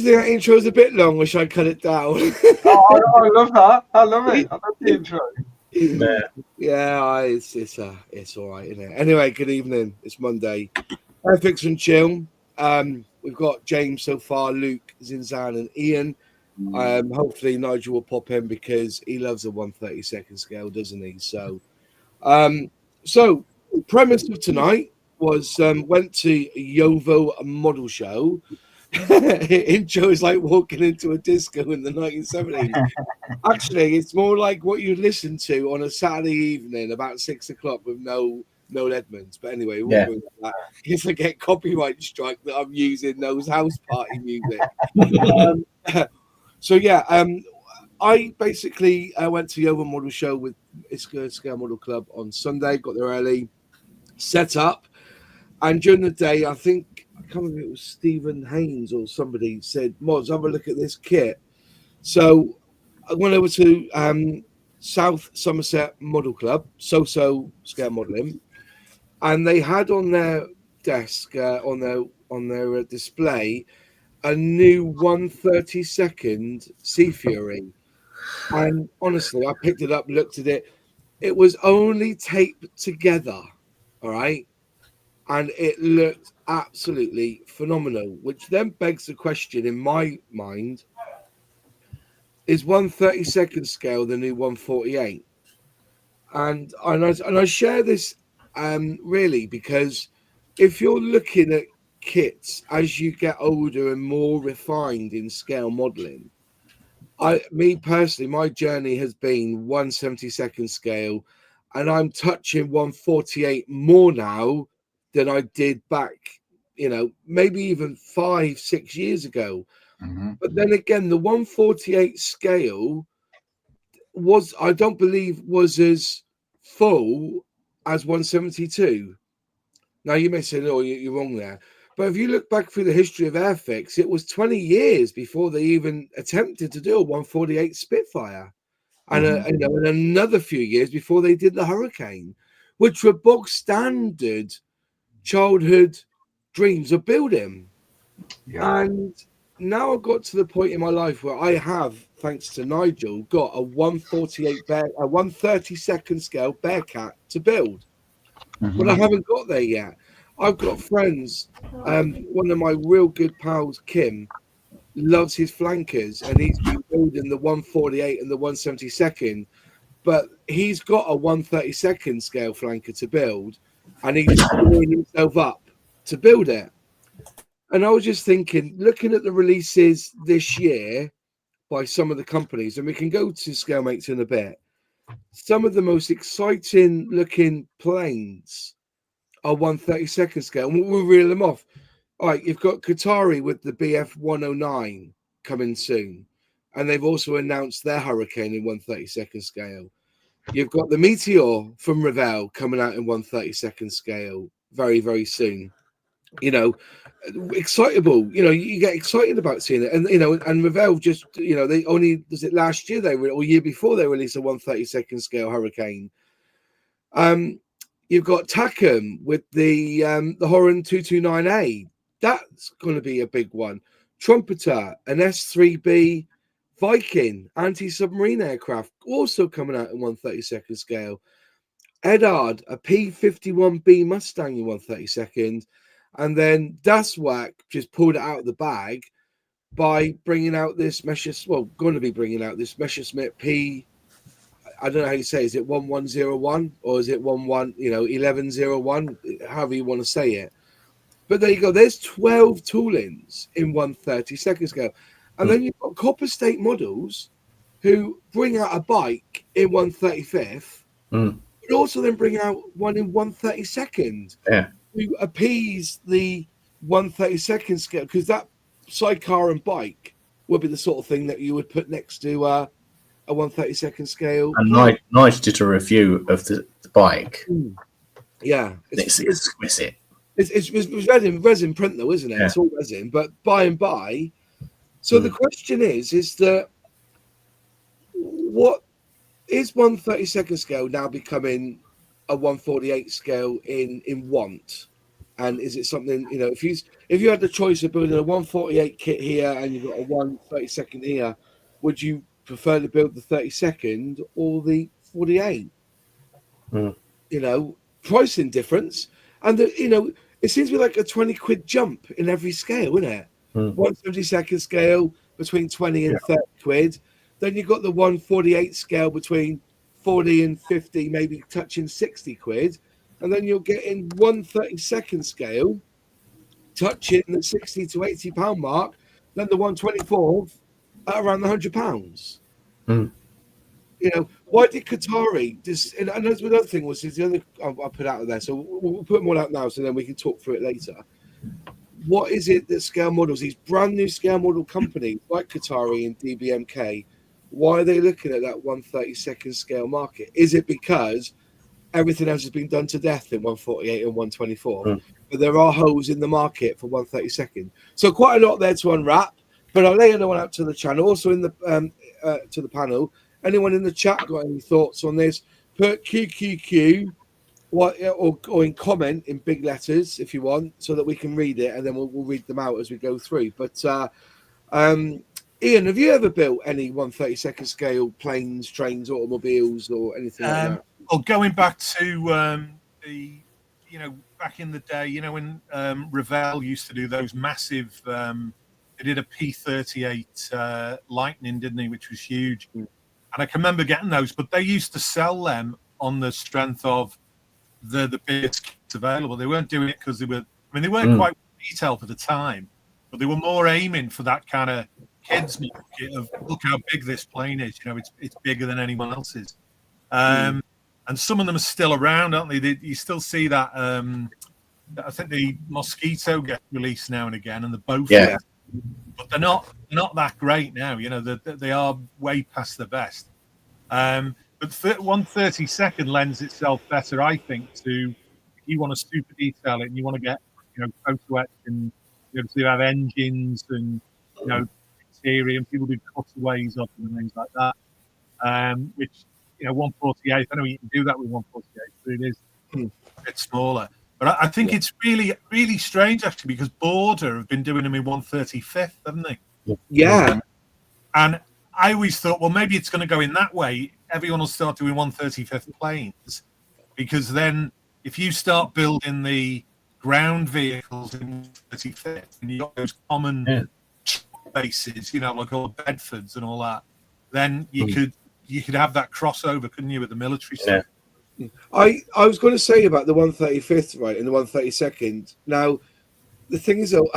you think that intro is a bit long, or should I cut it down? I love that. I love it. I love the intro. Yeah, it's all right, isn't it? Anyway, good evening. It's Monday. Airfix and Chill. We've got James so far, Luke, Zinzan, and Ian. Hopefully Nigel will pop in because he loves a 132nd scale, doesn't he? So premise of tonight was went to Yovo model show. Intro is like walking into a disco in the 1970s. Actually, it's more like what you listen to on a Saturday evening about 6 o'clock with no Edmonds. But anyway, we won't go into that. Because I get copyright strike that I'm using those house party music. I basically went to the Yovo Model Show with Iska Scale Model Club on Sunday, got there early, set up, and during the day, I think, I can't remember if it was Stephen Haynes or somebody said, Mods, have a look at this kit. So I went over to South Somerset Model Club, So Scale Modeling, and they had on their desk, on their display, a new 132nd Sea Fury. And honestly, I picked it up, looked at it. It was only taped together, all right? And it looked absolutely phenomenal, which then begs the question in my mind, is 132nd scale the new 148? And I share this really because if you're looking at kits as you get older and more refined in scale modeling, me personally, my journey has been 172nd scale, and I'm touching 148 more now than I did back, maybe even 5-6 years ago. Mm-hmm. But then again, the 148 scale I don't believe was as full as 172. Now you may say, no, you're wrong there. But if you look back through the history of Airfix, it was 20 years before they even attempted to do a 148 Spitfire. And, and another few years before they did the Hurricane, which were bog standard childhood dreams of building. Yeah. And now I've got to the point in my life where I have, thanks to Nigel, got a 132nd scale Bearcat to build. But I haven't got there yet. I've got friends. One of my real good pals, Kim, loves his flankers, and he's been building the 148 and the 172nd. But he's got a 132nd scale flanker to build, and he's gearing himself up to build it. And I was just thinking, looking at the releases this year by some of the companies, and we can go to ScaleMates in a bit. Some of the most exciting looking planes are 132nd scale, and we'll reel them off. All right, you've got Qatari with the BF 109 coming soon, and they've also announced their Hurricane in 132nd scale. You've got the Meteor from Revell coming out in 132nd scale very, very soon. Excitable. You get excited about seeing it, and and Revell just, they only, was it last year or year before they released a 132nd scale Hurricane. You've got Tacom with the Horan 229A. That's going to be a big one. Trumpeter, an S3B Viking anti-submarine aircraft, also coming out in 132nd scale. Edard, a P-51B Mustang in 132nd. And then Daswak just pulled it out of the bag by bringing out this Messerschmitt P, I don't know how you say it. Is it 1101 or is it 1101? However you want to say it. But there you go. There's 12 toolings in 132nd scale. And then you've got Copper State Models who bring out a bike in 135th, but also then bring out one in 132nd to appease the 132nd scale, because that sidecar and bike would be the sort of thing that you would put next to a 132nd scale. And Nigel did a review of the bike. Yeah, it's exquisite. It's resin print though, isn't it? Yeah. It's all resin, but by and by. So the question is that what is 132nd scale now becoming a 148 scale in want? And is it something, if you had the choice of building a 148 kit here and you've got a 132nd here, would you prefer to build the 32nd or the 48? Pricing difference. And, it seems to be like a 20 quid jump in every scale, isn't it? 172nd scale between 20 and 30 quid. Then you've got the 148 scale between 40 and 50, maybe touching 60 quid. And then you're getting 132nd scale touching the 60 to 80 pound mark. Then the 124th at around the £100. Why did Qatari just? And another thing was the other I'll put out there. So we'll put them all out now, so then we can talk through it later. What is it that scale models, these brand new scale model companies like Qatari and DBMK, why are they looking at that 132nd scale market? Is it because everything else has been done to death in 148 and 124? But there are holes in the market for 132nd. So quite a lot there to unwrap. But I'll lay another one out to the channel, also in the to the panel. Anyone in the chat got any thoughts on this? Put QQQ or in comment in big letters if you want, so that we can read it, and then we'll read them out as we go through. But Ian, have you ever built any 132nd scale planes, trains, automobiles, or anything like that? Well, going back to back in the day, when Revell used to do those massive, they did a P-38 Lightning, didn't they, which was huge. And I can remember getting those, but they used to sell them on the strength of the biggest kits available. They weren't doing it because they weren't quite detailed for the time, but they were more aiming for that kind of kids market of, look how big this plane is. It's bigger than anyone else's. And some of them are still around, aren't they? You still see that. I think the Mosquito get released now and again, and the Beaufort, but they're not that great now. They are way past the best. But 132nd lends itself better, I think, to if you want to super detail it and you want to get photo etch and so you have engines and interior, and people do cutaways of them and things like that. Which 148, I know you can do that with 148, but it is a bit smaller. But I think it's really, really strange, actually, because Border have been doing them in 135th, haven't they? Yeah. And I always thought, well, maybe it's going to go in that way. Everyone will start doing 135th planes, because then if you start building the ground vehicles in 135th, and you've got those common bases, like all the Bedfords and all that, then you could have that crossover, couldn't you, with the military stuff? I was going to say about the 135th, right, and the 132nd. Now, the thing is, though,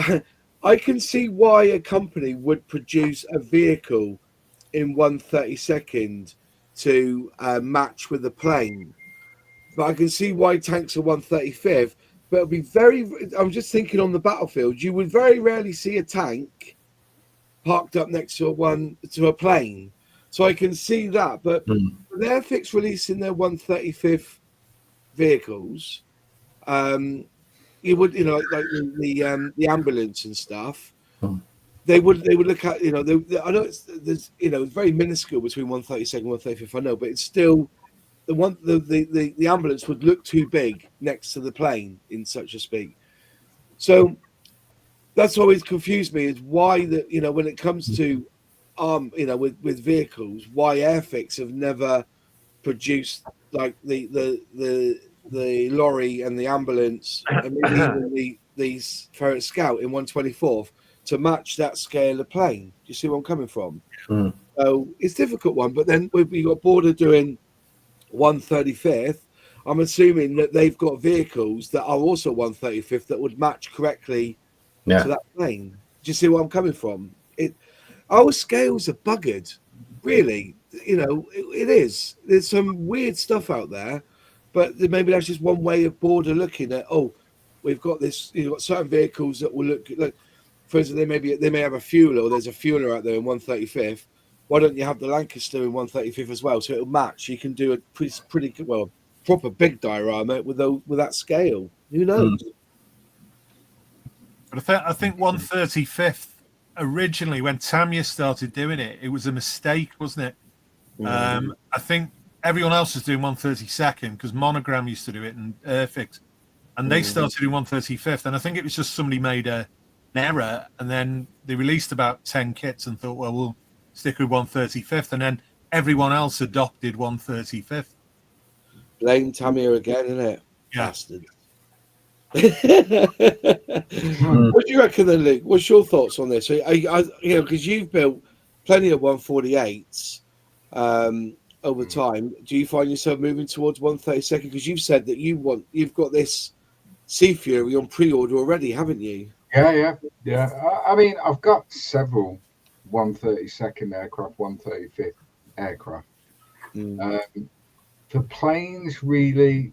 I can see why a company would produce a vehicle in 132nd to match with the plane, but I can see why tanks are 135th. But it'll be I'm just thinking on the battlefield, you would very rarely see a tank parked up next to a plane. So I can see that, but with Airfix releasing their 135th vehicles, you would, like the ambulance and stuff. They would look at, I know there's very minuscule between 132nd and 135th. I know, but it's still the ambulance would look too big next to the plane, in such a speak. So that's always confused me, is why when it comes to with vehicles, why Airfix have never produced like the lorry and the ambulance and maybe even the Ferret Scout in 124th to match that scale of plane. Do you see where I'm coming from? So it's a difficult one, but then we got Border doing 135th. I'm assuming that they've got vehicles that are also 135th that would match correctly to that plane. Do you see where I'm coming from? Our scales are buggered, really. It is. There's some weird stuff out there, but maybe that's just one way of Border looking at. Oh, we've got this. You've got certain vehicles that will look like. For instance, they may have a fueler, or there's a fueler out there in 135th. Why don't you have the Lancaster in 135th as well, so it'll match? You can do a pretty well proper big diorama with that scale. Who knows? But I think 135th. Originally, when Tamiya started doing it, it was a mistake, wasn't it? I think everyone else was doing 132nd because Monogram used to do it and Airfix. and they started in 135th, and I think it was just somebody made an error, and then they released about 10 kits and thought, well, we'll stick with 135th, and then everyone else adopted 135th. Blame Tamiya again, isn't it? Yeah. Bastard. What do you reckon then, Luke? What's your thoughts on this? Because you've built plenty of 148s over time. Do you find yourself moving towards 132nd? Because you've said that you've got this Sea Fury on pre-order already, haven't you? Yeah. I mean, I've got several 132nd aircraft, 135th aircraft. For planes, really,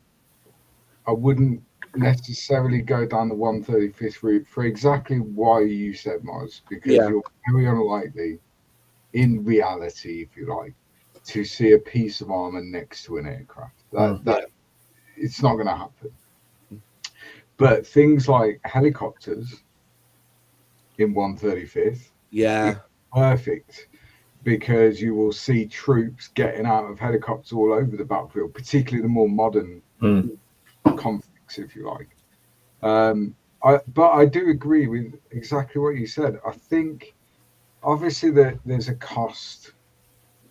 I wouldn't necessarily go down the 135th route for exactly why you said, Moz, because you're very unlikely, in reality, if you like, to see a piece of armor next to an aircraft. That it's not going to happen. But things like helicopters in 135th, perfect, because you will see troops getting out of helicopters all over the battlefield, particularly the more modern conflicts, if you like. But I do agree with exactly what you said. I think obviously that there's a cost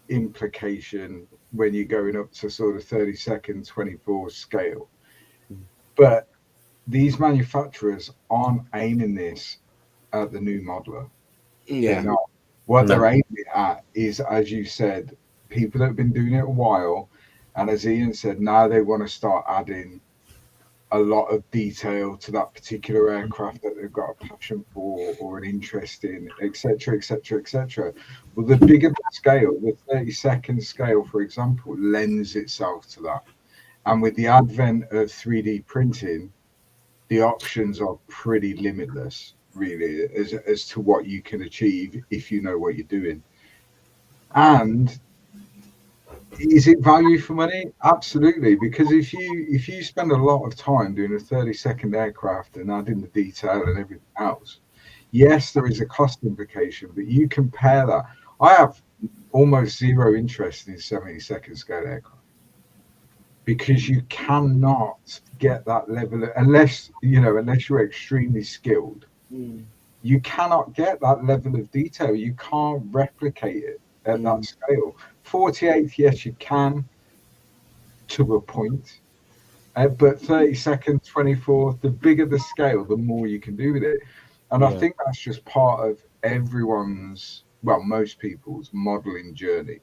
implication when you're going up to sort of 32nd, 24 scale, but these manufacturers aren't aiming this at the new modeler. They're not. What they're aiming at is, as you said, people that have been doing it a while, and as Ian said, now they want to start adding a lot of detail to that particular aircraft that they've got a passion for or an interest in, etc., etc., etc. Well, the bigger the scale, the 32nd scale, for example, lends itself to that. And with the advent of 3D printing, the options are pretty limitless, really, as to what you can achieve if you know what you're doing. And is it value for money? Absolutely, because if you spend a lot of time doing a 32nd aircraft and adding the detail and everything else, yes, there is a cost implication, but you compare that. I have almost zero interest in 72nd scale aircraft because you cannot get that level unless you're extremely skilled. You cannot get that level of detail. You can't replicate it at that scale. 48th, yes, you can to a point, but 32nd, 24th, the bigger the scale, the more you can do with it. And I think that's just part of everyone's, well, most people's modeling journey.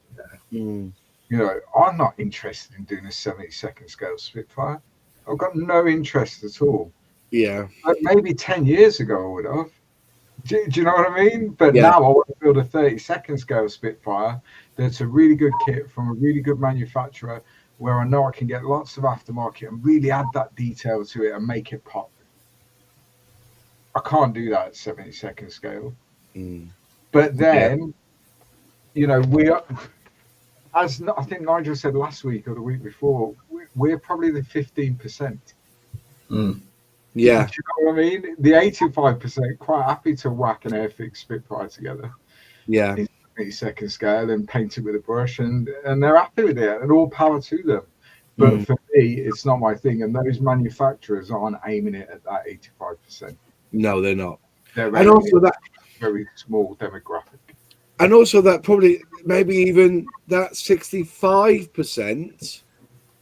You know, I'm not interested in doing a 72nd scale Spitfire. I've got no interest at all. But maybe 10 years ago I would have. Do you know what I mean? But now I want to build a 32nd scale Spitfire that's a really good kit from a really good manufacturer where I know I can get lots of aftermarket and really add that detail to it and make it pop. I can't do that at 72nd scale. But then, you know, we are, as I think Nigel said last week or the week before, we're probably the 15%. Do you know what I mean? The 85% quite happy to whack an Airfix Spitfire together. In 72nd scale and paint it with a brush, and they're happy with it, and all power to them. But for me, it's not my thing, and those manufacturers aren't aiming it at that 85%. No, they're not. They're and also that very small demographic. And also that probably maybe even that 65%,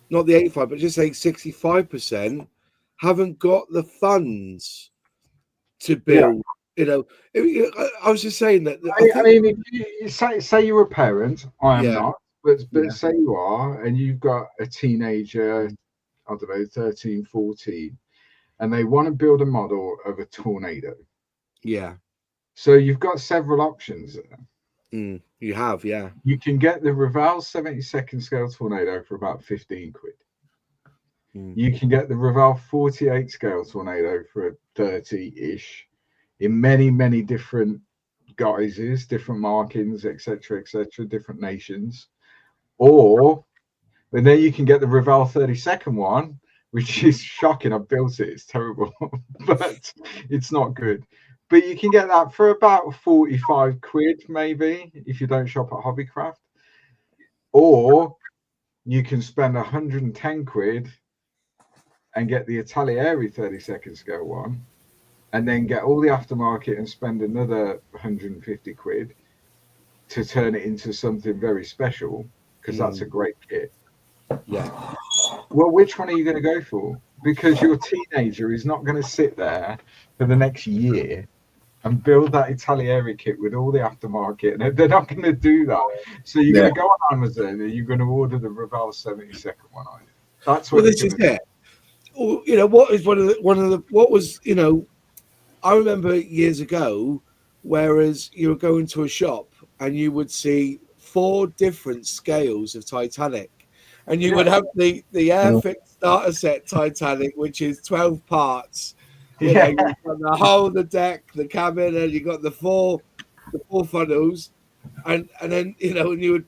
not the 85, but just say 65%, haven't got the funds to build. You know, I was just saying that. I mean, if you say you're a parent, I am not, but say you are, and you've got a teenager, I don't know, 13, 14, and they want to build a model of a Tornado. So you've got several options there. You have, You can get the Revell 72nd scale Tornado for about 15 quid. You can get the Revell 48 scale Tornado for 30-ish in many, many different guises, different markings, etc., different nations. And then you can get the Revell 32nd one, which is shocking. I built it. It's terrible, but it's not good. But you can get that for about 45 quid, maybe, if you don't shop at Hobbycraft. Or you can spend 110 quid and get the Italieri 32nd scale one, and then get all the aftermarket and spend another 150 quid to turn it into something very special, because that's a great kit. Yeah. Well, which one are you going to go for? Because your teenager is not going to sit there for the next year and build that Italieri kit with all the aftermarket. And they're not going to do that. So you're going to go on Amazon and you're going to order the Ravel 72nd one. That's what. Well, this is it. Well, you know, what is one of the what was, you know, I remember years ago, whereas you were going to a shop and you would see 4 different scales of Titanic, and you would have the Airfix starter set Titanic, which is 12 parts. You know, you've got the hull, the deck, the cabin, and you got the four funnels, and then, you know, and you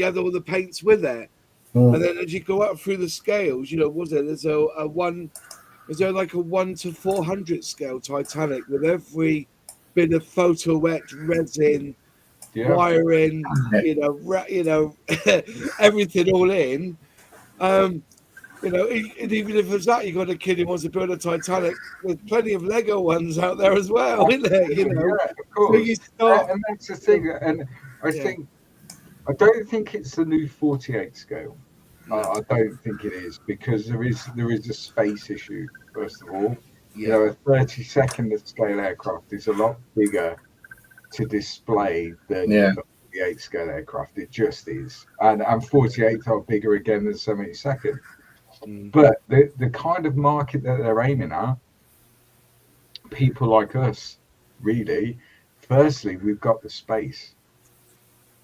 had all the paints with it. And then as you go up through the scales, you know, there's is there like a 1 to 400 scale Titanic with every bit of photo etch, resin, wiring, you know, everything all in. You know, and even if it's that, you got a kid who wants to build a Titanic. There's plenty of Lego ones out there as well, isn't there? You know, of course. So and that's the thing. And I don't think it's the new 48 scale. I don't think it is, because there is a space issue. First of all, you know, a 32nd scale aircraft is a lot bigger to display than the 48 scale aircraft. It just is, and 48 are bigger again than 72nd. But the kind of market that they're aiming at, people like us, really. Firstly, we've got the space.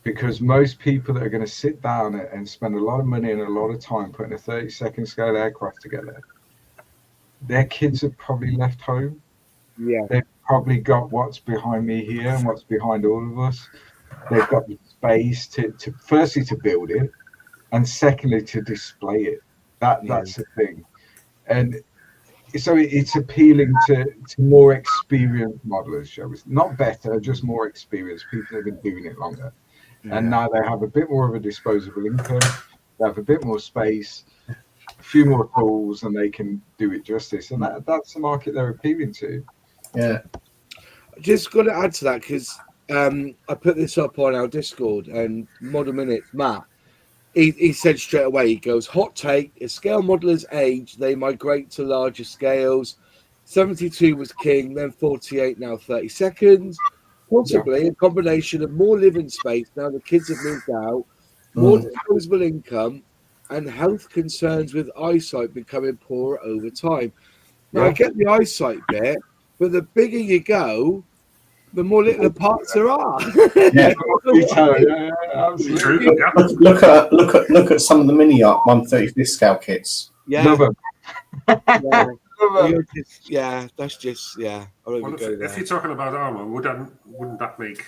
Because most people that are going to sit down and spend a lot of money and a lot of time putting a 32nd scale aircraft together, their kids have probably left home. Yeah. They've probably got what's behind me here and what's behind all of us. They've got the space to firstly to build it, and secondly to display it. That's the thing. And so it's appealing to more experienced modelers, shall we say. Not better, just more experienced. People that have been doing it longer. And now they have a bit more of a disposable income, they have a bit more space, a few more tools, and they can do it justice. And that's the market they're appealing to. Yeah. Just got to add to that, because I put this up on our Discord, and Model Minutes, Matt, he said straight away, he goes, hot take, as scale modelers age, they migrate to larger scales. 72 was king, then 48, now 32nd. Possibly a combination of more living space now the kids have moved out, more disposable income, and health concerns with eyesight becoming poorer over time. Now, I get the eyesight bit, but the bigger you go, the more little the parts there are. Absolutely. Look at some of the mini art 135th scale kits. Love them. That's just Well, if you're talking about armor, wouldn't that make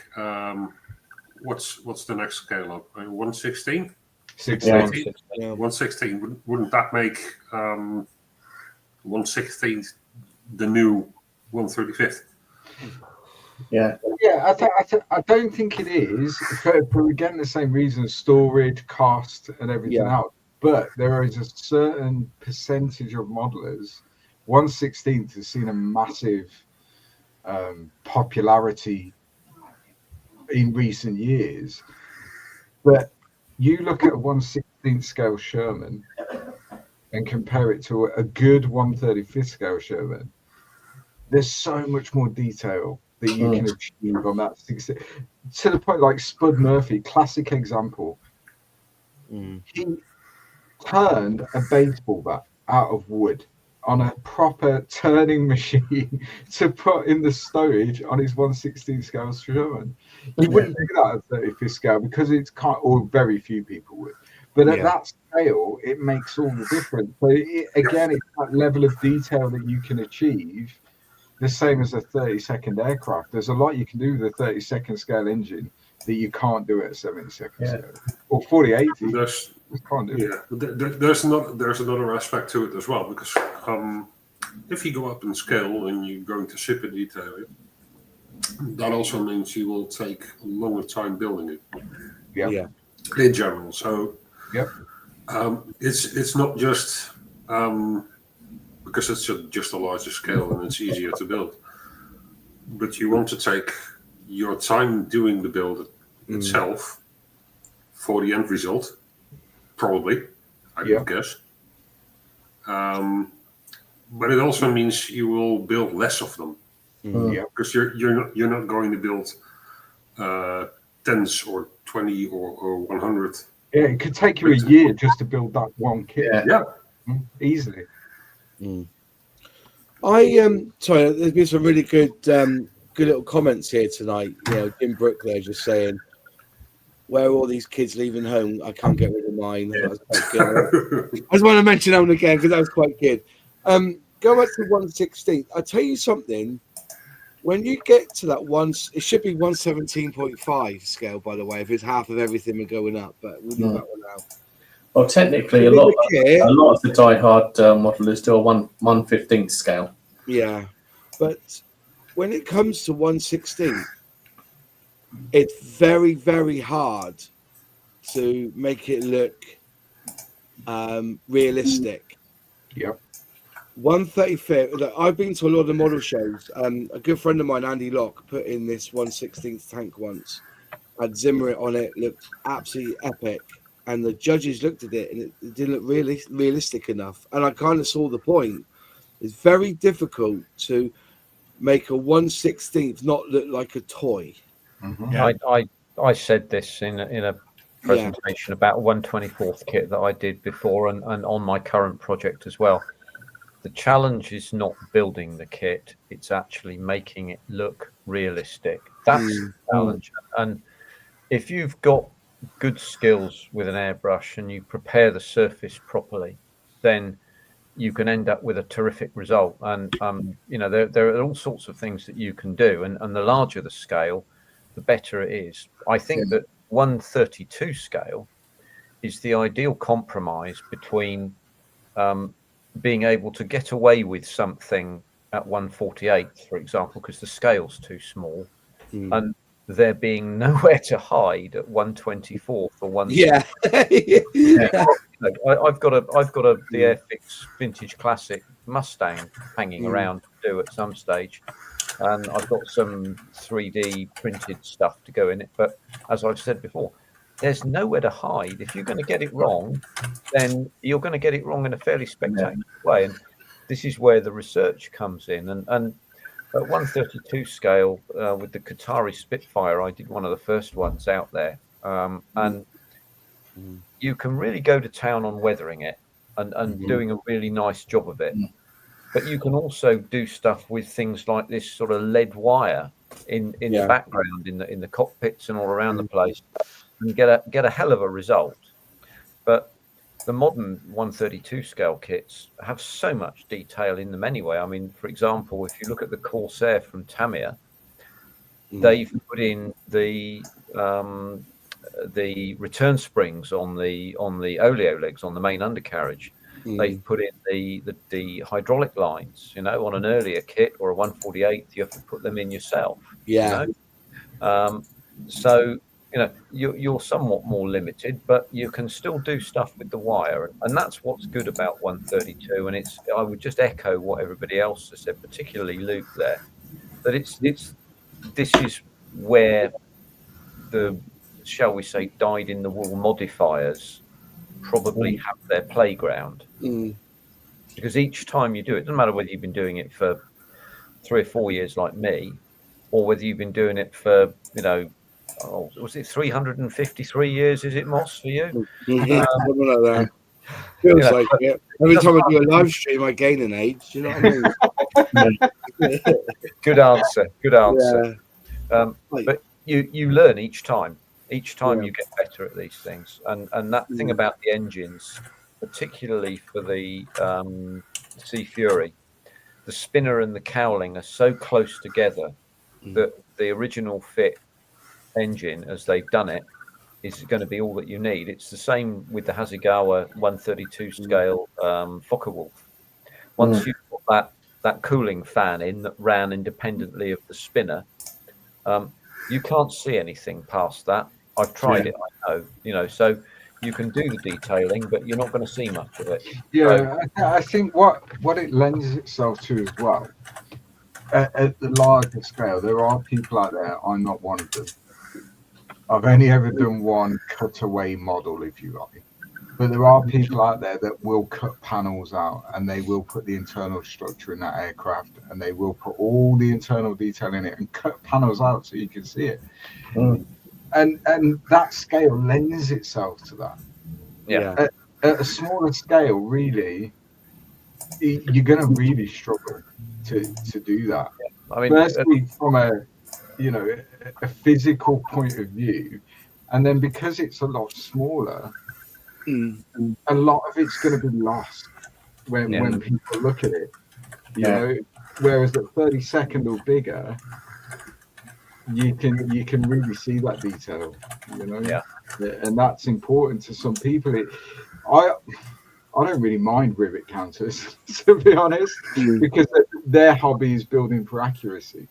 what's the next scale up? 116? 116. Wouldn't that make 116 the new 135th? Yeah, I don't think it is for again the same reasons: storage, cost, and everything else. But there is a certain percentage of modelers. 116th has seen a massive popularity in recent years. But you look at a 116th scale Sherman and compare it to a good 135th scale Sherman, there's so much more detail that you can achieve on that 16, to the point like Spud Murphy, classic example. He turned a baseball bat out of wood on a proper turning machine to put in the stowage on his 116 scale Sherman. You wouldn't do that at 35th scale because it's or very few people would. But at that scale, it makes all the difference. So again, it's that level of detail that you can achieve. The same as a 32nd aircraft. There's a lot you can do with a 32nd scale engine that you can't do at a 72nd scale or 48. There's another aspect to it as well, because if you go up in scale and you're going to ship a detail, that also means you will take a longer time building it. In general, so it's not just because it's just a larger scale and it's easier to build. But you want to take your time doing the build itself for the end result, probably, I would guess. But it also means you will build less of them, because you're not going to build 10s or 20 or 100. Yeah, it could take you a year just to build that one kit. Yeah. Easily. Sorry, there's been some really good little comments here tonight. You know, Jim Brookler just saying, "Where are all these kids leaving home? I can't get rid of mine." That was quite good. I just want to mention that one again because that was quite good. Go back to 1/16. I'll tell you something. When you get to that it should be 117.5 scale, by the way, if it's half of everything we're going up, but we'll leave that one out. Well, technically, a lot of the diehard model is still 1/15 scale. Yeah, but when it comes to 1/16, it's very, very hard to make it look realistic. Yep. 1/35. Look, I've been to a lot of model shows. A good friend of mine, Andy Locke, put in this 1/16 tank once. Had Zimmer on it, looked absolutely epic. And the judges looked at it and it didn't look realistic enough. And I kind of saw the point. It's very difficult to make a 1/16 not look like a toy. Yeah. I said this in a presentation about a 1/24 kit that I did before and on my current project as well. The challenge is not building the kit, it's actually making it look realistic. That's the challenge. And if you've got good skills with an airbrush and you prepare the surface properly, then you can end up with a terrific result. And there are all sorts of things that you can do, and the larger the scale, the better it is. I think that 1/32 scale is the ideal compromise between being able to get away with something at 1/48, for example, because the scale's too small, and there being nowhere to hide at 1/24 or 1. Yeah. I've got the Airfix Vintage Classic Mustang hanging around to do at some stage, and I've got some 3D printed stuff to go in it. But as I've said before, there's nowhere to hide. If you're going to get it wrong, then you're going to get it wrong in a fairly spectacular way. And this is where the research comes in. And at 1/32 scale, with the Qatari Spitfire, I did one of the first ones out there. And you can really go to town on weathering it and doing a really nice job of it. But you can also do stuff with things like this sort of lead wire in the background, in the cockpits and all around the place, and get a hell of a result. But the modern 1/32 scale kits have so much detail in them anyway. I mean, for example, if you look at the Corsair from Tamiya, they've put in the return springs on the oleo legs on the main undercarriage. They've put in the hydraulic lines. You know, on an earlier kit or a 1/48, you have to put them in yourself. Yeah. You know? So you know, you're somewhat more limited, but you can still do stuff with the wire, and that's what's good about 1/32. And I would just echo what everybody else has said, particularly Luke there, that this is where the, shall we say, dyed-in-the-wool modifiers probably have their playground, because each time you do it, doesn't matter whether you've been doing it for 3 or 4 years like me, or whether you've been doing it for, you know, was it 353 years? Is it, Moss, for you? Something like that. Feels like it. Every time I do a live stream, I gain an age. Do you know what I mean? Good answer. But you learn each time. Each time you get better at these things. And that thing about the engines, particularly for the Sea Fury, the spinner and the cowling are so close together that the original fit engine, as they've done it, is going to be all that you need. It's the same with the Hasegawa 1/32 scale Focke-Wulf. Once you've got that cooling fan in that ran independently of the spinner, you can't see anything past that. I've tried it, I know, you know, so you can do the detailing, but you're not going to see much of it. Yeah, I think what it lends itself to as well, at the larger scale, there are people out there, I'm not one of them. I've only ever done one cutaway model, if you like. But there are people out there that will cut panels out, and they will put the internal structure in that aircraft, and they will put all the internal detail in it and cut panels out so you can see it. And that scale lends itself to that. Yeah. At a smaller scale, really, you're going to really struggle to do that. I mean, firstly, from a physical point of view, and then because it's a lot smaller, a lot of it's going to be lost when people look at it. You know, whereas at 32nd or bigger, you can really see that detail. You know, and that's important to some people. I don't really mind rivet counters, to be honest, because their hobby is building for accuracy.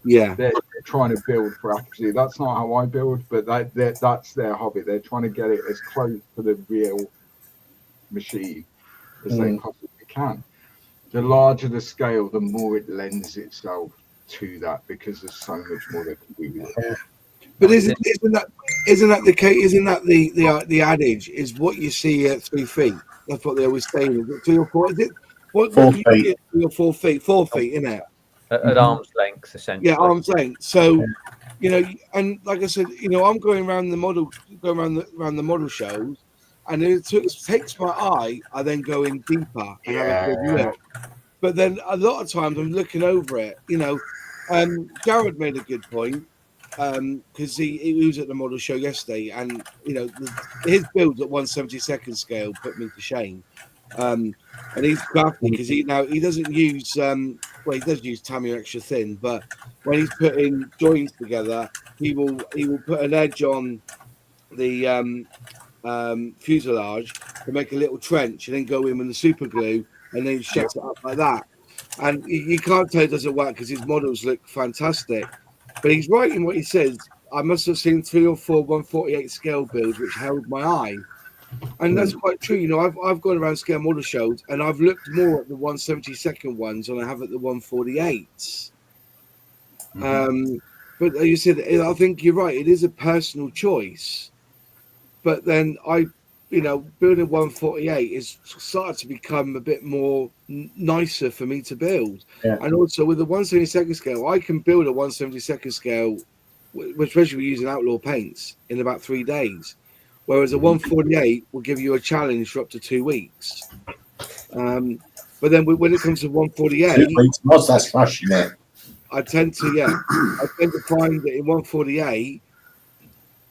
Yeah, they're trying to build for accuracy. That's not how I build, but that's their hobby. They're trying to get it as close to the real machine as they possibly can. The larger the scale, the more it lends itself to that, because there's so much more they can do with it. But isn't that the case? Isn't that the adage? Is what you see at 3 feet? That's what they always say. Is it 3 or 4? Is it what 4 feet? 3 or 4 feet? 4 feet, isn't it? At arm's length, essentially. Yeah, arm's length. So, you know, and like I said, you know, I'm going around the model shows, and it takes my eye. I then go in deeper and have a good look. But then a lot of times I'm looking over it. You know, Jared made a good point because he was at the model show yesterday, and you know his build at 1/72 scale put me to shame. And he's crafty because he doesn't use he does use Tamiya extra thin, but when he's putting joints together, he will put an edge on the fuselage to make a little trench, and then go in with the super glue, and then shuts it up like that. And you can't tell it doesn't work because his models look fantastic. But he's right in what he says. I must have seen 3 or 4 1/48 scale builds which held my eye. And that's quite true. You know, I've gone around scale model shows, and I've looked more at the 1/72 ones than I have at the 1/48s. But as you said, I think you're right. It is a personal choice. But then building 1/48 is started to become a bit more nicer for me to build. Yeah. And also with the 1/72 scale, I can build a 1/72 scale, especially using outlaw paints, in about 3 days. Whereas a 1/48 will give you a challenge for up to 2 weeks. But then when it comes to 1/48, 2 weeks, that's rushing it. I tend to find that in 1/48,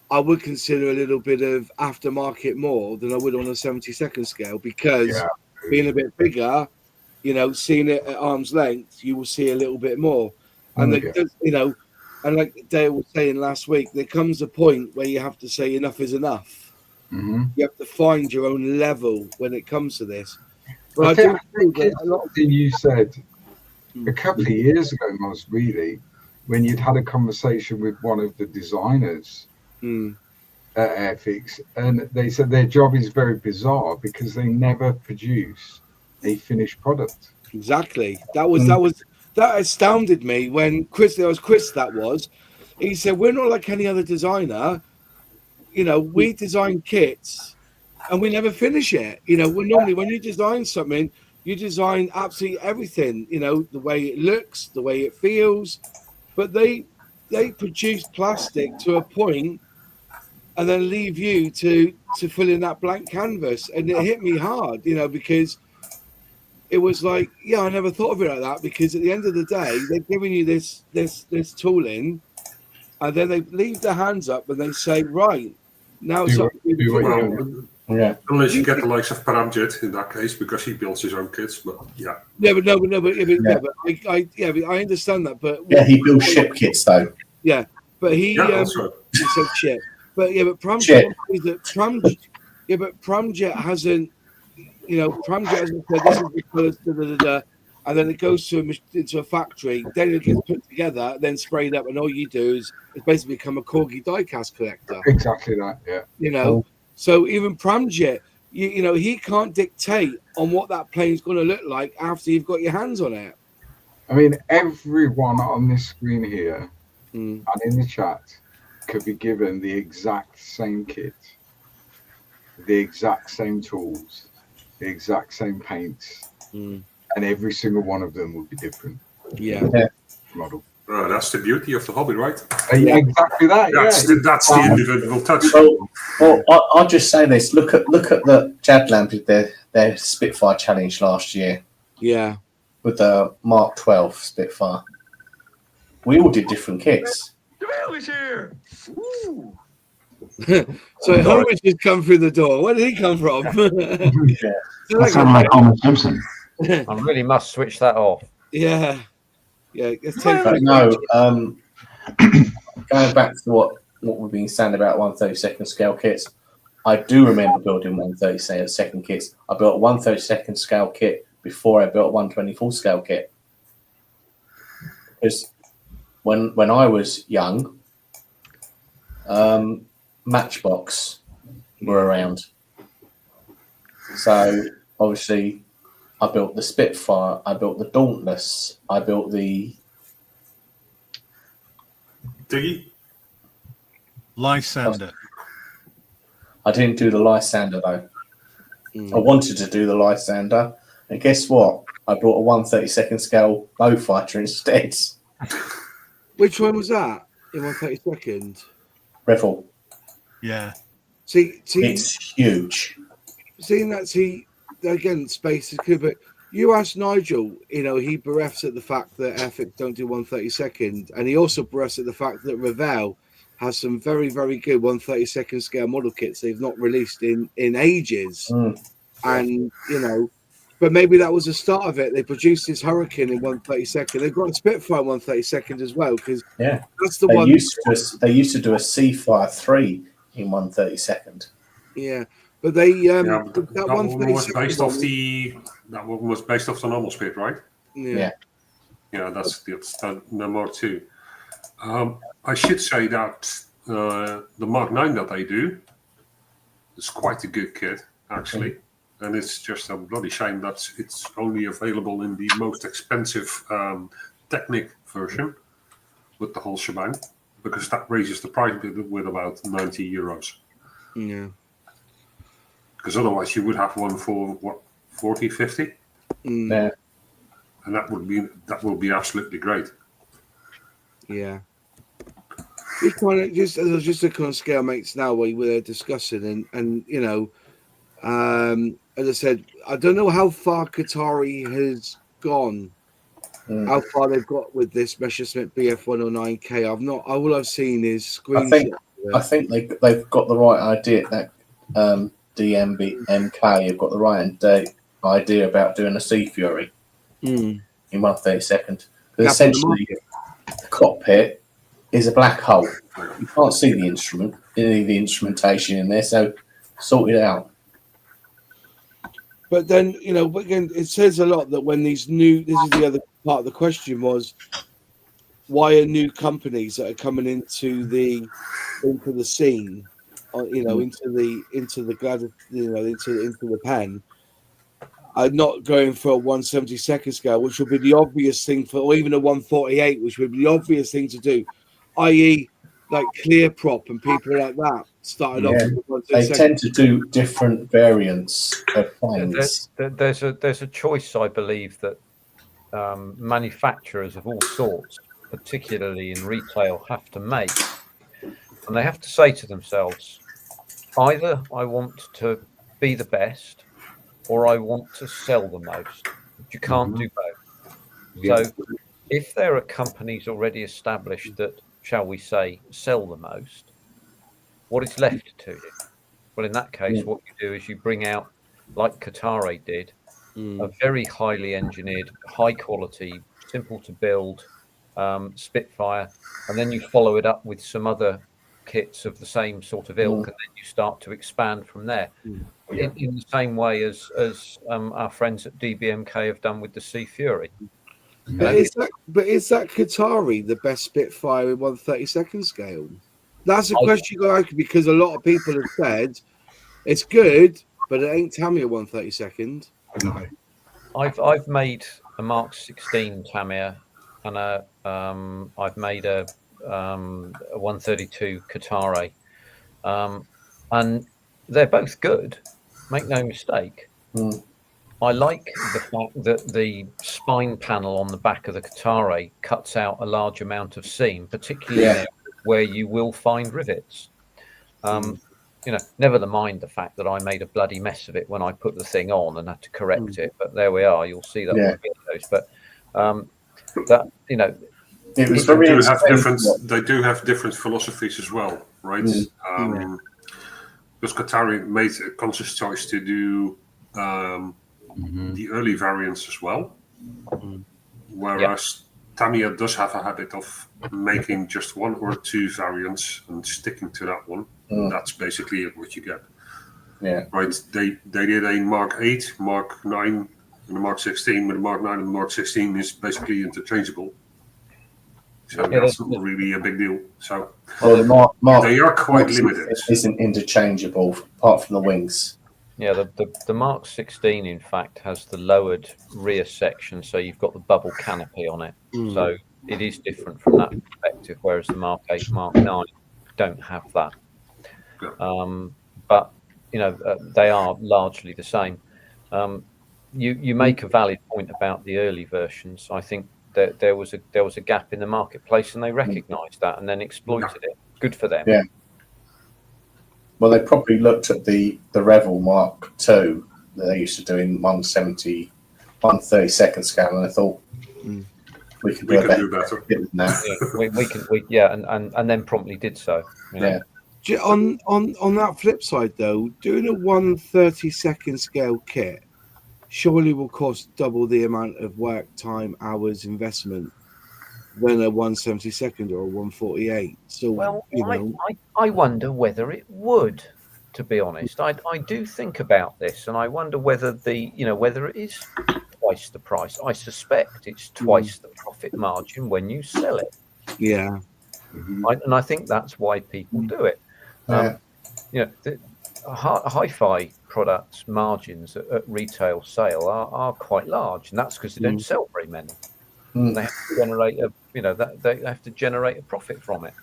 I would consider a little bit of aftermarket more than I would on a 72nd scale, because being a bit bigger, you know, seeing it at arm's length, you will see a little bit more. And and like Dale was saying last week, there comes a point where you have to say enough is enough. You have to find your own level when it comes to this. But I think a lot of things you said a couple of years ago, Moz, really, when you'd had a conversation with one of the designers at Airfix, and they said their job is very bizarre because they never produce a finished product. Exactly. That astounded me when Chris. He said, "We're not like any other designer. You know, we design kits and we never finish it. You know, normally when you design something, you design absolutely everything. You know, the way it looks, the way it feels, but they produce plastic to a point." And then leave you to fill in that blank canvas. And it hit me hard, you know, because it was like, I never thought of it like that, because at the end of the day, they're giving you this tooling, and then they leave their hands up and they say, right, now it's up to you. Unless you get the likes of Paramjet in that case, because he builds his own kits, but I understand that, but he builds ship kits though. But he said ship. But Paramjet hasn't, Paramjet hasn't said this is the colours, and then it goes into a factory, then it gets put together, then sprayed up, and all you do is basically become a corgi diecast collector. Exactly that, You know, So even Pramjet, you know, he can't dictate on what that plane's going to look like after you've got your hands on it. I mean, everyone on this screen here Mm. and in the chat could be given the exact same kit, the exact same tools, the exact same paints, and every single one of them would be different. Yeah. Model. That's the beauty of the hobby, right? Exactly that. That's the individual touch. Well, I'll just say this: look at the Jadland with their Spitfire challenge last year. Yeah. With the Mark 12 Spitfire, we all did different kits. The mail is here. Ooh. So Horace has come through the door. Where did he come from? That sounds like Homer Simpson. I really must switch that off. Yeah. Yeah. It's But no, going back to what we've been saying about 1/32 scale kits, I do remember building 1/32 kits. I built a 1/32 scale kit before I built a 1/24 scale kit. Because when I was young, Matchbox were around. So obviously I built the Spitfire, I built the Dauntless, I built the Diggy? Lysander. I didn't do the Lysander though. I wanted to do the Lysander, and guess what? I brought a 1/32 scale bow fighter instead. Which one was that? In 1/32? Revel. Yeah. See, It's huge. Seeing that, again, space is good, but you ask Nigel, you know, he berefs at the fact that Airfix don't do 1/32, and he also berefs at the fact that Revell has some very, very good 1/32 scale model kits they've not released in ages. And, you know, but maybe that was the start of it. They produced this Hurricane in 1/32. They've got a Spitfire 1/32 as well, because that's the one. They used to do a Seafire 3 in 1/32. Yeah. But they that one was based off the normal Spit, right? Yeah. Yeah, that's the number 2. I should say that the Mark 9 that they do is quite a good kit, actually. And it's just a bloody shame that it's only available in the most expensive Technic version with the whole shebang, because that raises the price with about €90. Yeah. Because otherwise you would have one for what, 40, 50? Yeah. And that will be absolutely great. Yeah. Just to kind of scale mates now while we were discussing, and you know, as I said, I don't know how far Qatari has gone, how far they've got with this Messerschmitt BF109K. All I've seen is screenshots. I think they've got the right idea that DMBMK have got the right idea about doing a Sea Fury in 1/32. Because essentially, the cockpit is a black hole. You can't see the instrumentation in there, so sort it out. But then, you know, again, it says a lot that when this is the other part of the question was, why are new companies that are coming into the scene, you know, into the pen, are not going for a 1/72 scale, which would be the obvious thing or even a 1/48, which would be the obvious thing to do, i.e., like Clear Prop and people like that started off. They tend to do different variants of planes. There's a choice, I believe, that manufacturers of all sorts, particularly in retail, have to make, and they have to say to themselves, either I want to be the best, or I want to sell the most. You can't do both. So if there are companies already established that, shall we say, sell the most, what is left to you? Well, in that case, what you do is you bring out, like Qatari did, a very highly engineered, high quality, simple to build Spitfire, and then you follow it up with some other kits of the same sort of ilk, and then you start to expand from there. In the same way as our friends at DBMK have done with the Sea Fury. But is that Qatari the best Spitfire in 1/32 scale? That's a question you got to ask, because a lot of people have said It's good, but it ain't Tamiya 132nd. No. I've made a Mark 16 Tamiya and I've made a 132 Katare, and they're both good. Make no mistake. Mm. I like the fact that the spine panel on the back of the Katare cuts out a large amount of seam, particularly where you will find rivets. Never mind the fact that I made a bloody mess of it when I put the thing on and had to correct it. But there we are. You'll see that on videos. But it was they very do have different. expensive. They do have different philosophies as well, right? Because Qatari made a conscious choice to do the early variants as well, whereas Tamiya does have a habit of making just one or two variants and sticking to that one. That's basically what you get. Yeah. Right. They did a Mark 8, Mark 9, and a Mark 16, but the Mark 9 and the Mark 16 is basically interchangeable. So that's not really a big deal. So the Mark they are quite limited. Isn't interchangeable apart from the wings. Yeah, the Mark 16 in fact has the lowered rear section, so you've got the bubble canopy on it. So it is different from that perspective, whereas the Mark 8, Mark 9 don't have that. But they are largely the same. You make a valid point about the early versions. I think that there was a gap in the marketplace, and they recognised that and then exploited it. Good for them. Yeah. Well, they probably looked at the Revel Mark II that they used to do in 132nd scale, and they thought we can do better. Than that. Yeah, and then promptly did so. Yeah. On that flip side, though, doing a 132nd scale kit surely will cost double the amount of work, time, hours, investment than a 172nd or a 148. So, I wonder whether it would. To be honest, I do think about this, and I wonder whether whether it is twice the price. I suspect it's twice the profit margin when you sell it. Yeah, and I think that's why people do it. Hi-fi products margins at retail sale are quite large, and that's because they don't sell very many. They have to generate they have to generate a profit from it.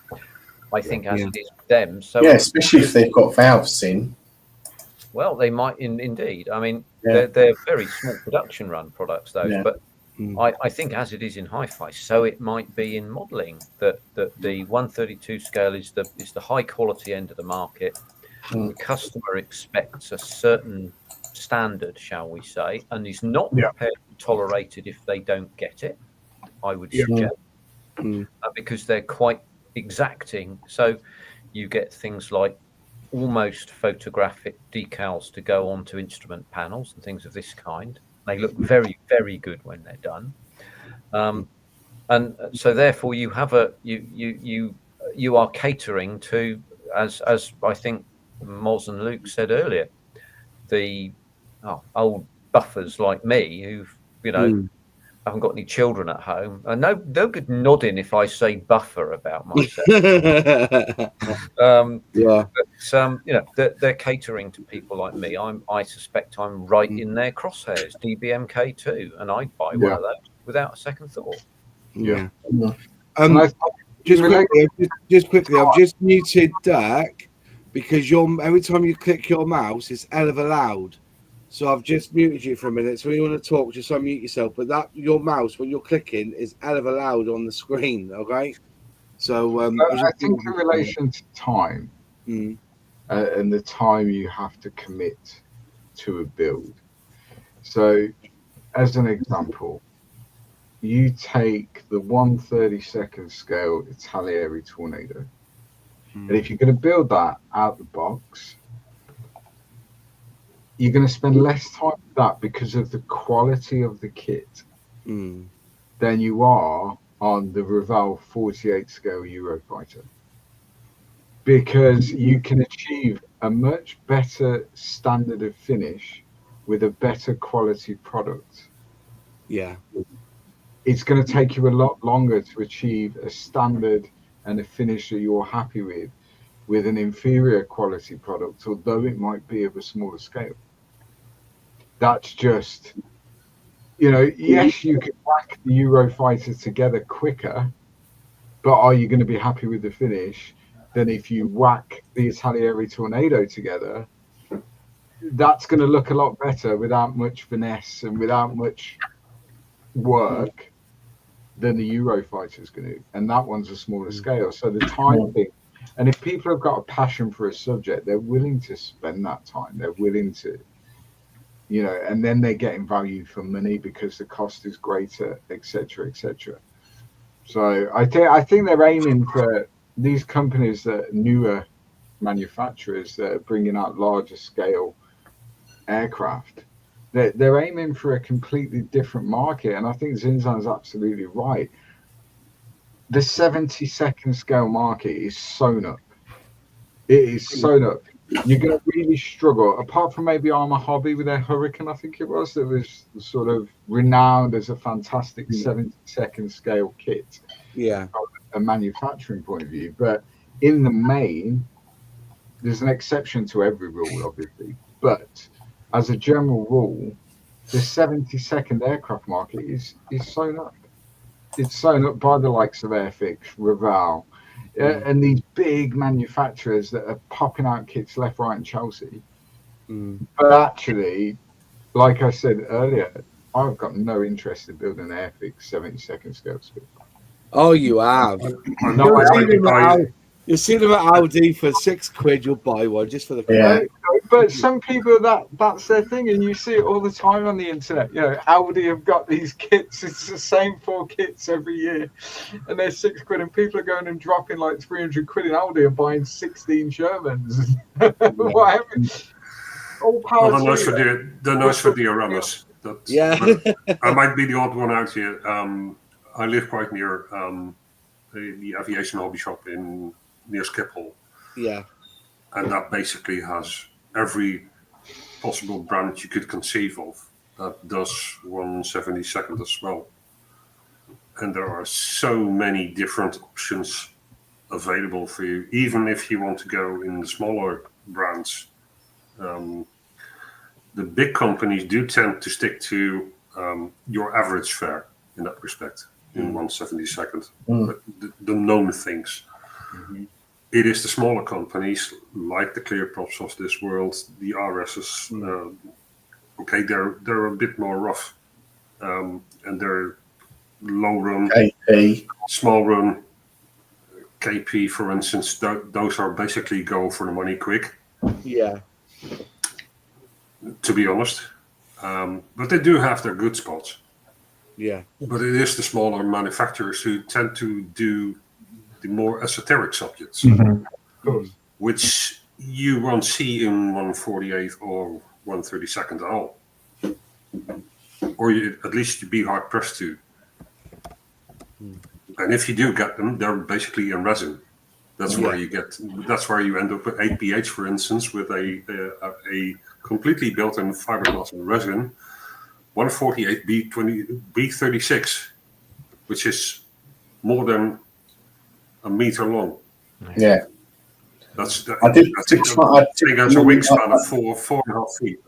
I think as it is with them. So especially if they've got valves in. Well, they might indeed. I mean, they're very small production run products, those. But I think as it is in hi-fi, so it might be in modelling that the 132 scale is the high quality end of the market. The customer expects a certain standard, shall we say, and is not prepared to tolerate it if they don't get it. I would suggest because they're quite exacting. So you get things like almost photographic decals to go onto instrument panels and things of this kind. They look very, very good when they're done. And so therefore you have you are catering to, as I think Moz and Luke said earlier, the old buffers like me who've haven't got any children at home, and no good nodding if I say buffer about myself. They're catering to people like me. I suspect I'm right in their crosshairs. DBMK2, and I'd buy one of those without a second thought. Just quickly, I've just muted Dirk because every time you click your mouse, it's hell of a loud. So I've just muted you for a minute. So when you want to talk, just unmute yourself. But your mouse, when you're clicking, is hell of a loud on the screen. Okay. So I think in relation to time and the time you have to commit to a build. So as an example, you take the 132nd scale Italieri Tornado, and if you're going to build that out the box, you're going to spend less time with that because of the quality of the kit than you are on the Revell 48 scale Eurofighter, because you can achieve a much better standard of finish with a better quality product. It's going to take you a lot longer to achieve a standard and a finish that you're happy with with an inferior quality product, although it might be of a smaller scale. That's just, yes, you can whack the Eurofighter together quicker, but are you going to be happy with the finish than if you whack the Italieri Tornado together? That's going to look a lot better without much finesse and without much work than the Eurofighter is going to. And that one's a smaller scale. So the time thing, and if people have got a passion for a subject, they're willing to spend that time. They're willing to, and then they're getting value for money because the cost is greater, etc., etc. So I think they're aiming for these companies that are newer manufacturers that are bringing out larger scale aircraft. They're aiming for a completely different market, and I think Zinzan's absolutely right. The 70-second scale market is sewn up. It is sewn up. You're going to really struggle, apart from maybe Armour Hobby with their Hurricane, I think it was, that was sort of renowned as a fantastic 70-second scale kit. Yeah. From a manufacturing point of view. But in the main, there's an exception to every rule, obviously. But as a general rule, the 70-second aircraft market is sewn up. It's sewn up by the likes of Airfix, Raval, and these big manufacturers that are popping out kits left, right, and Chelsea. But actually, like I said earlier, I've got no interest in building an Airfix 70-second scale speed. Oh, you have. You've seen them at Audi for £6. You'll buy one just for the. Yeah. But some people that's their thing, and you see it all the time on the internet. Audi have got these kits. It's the same 4 kits every year, and they're £6, and people are going and dropping like 300 quid in Audi and buying 16 Shermans. Whatever. All power. Well, they're nice for dioramas. I might be the odd one out here. I live quite near the aviation hobby shop near Schiphol. Yeah. And that basically has every possible brand you could conceive of that does 1/72 as well. And there are so many different options available for you, even if you want to go in the smaller brands. The big companies do tend to stick to your average fare in that respect, in 1/72. But the known things. It is the smaller companies like the Clearprops of this world, the RSs. They're a bit more rough, and they're low run, KP, small run. KP, for instance, those are basically go for the money quick. Yeah. To be honest, but they do have their good spots. Yeah. But it is the smaller manufacturers who tend to do the more esoteric subjects, which you won't see in 148 or 132nd at all. Or at least you'd be hard pressed to. And if you do get them, they're basically in resin. That's where you end up with 8PH, for instance, with a completely built-in fiberglass resin, 148 B36, which is more than a meter long. Yeah. I think that's a wingspan of 4.5 feet,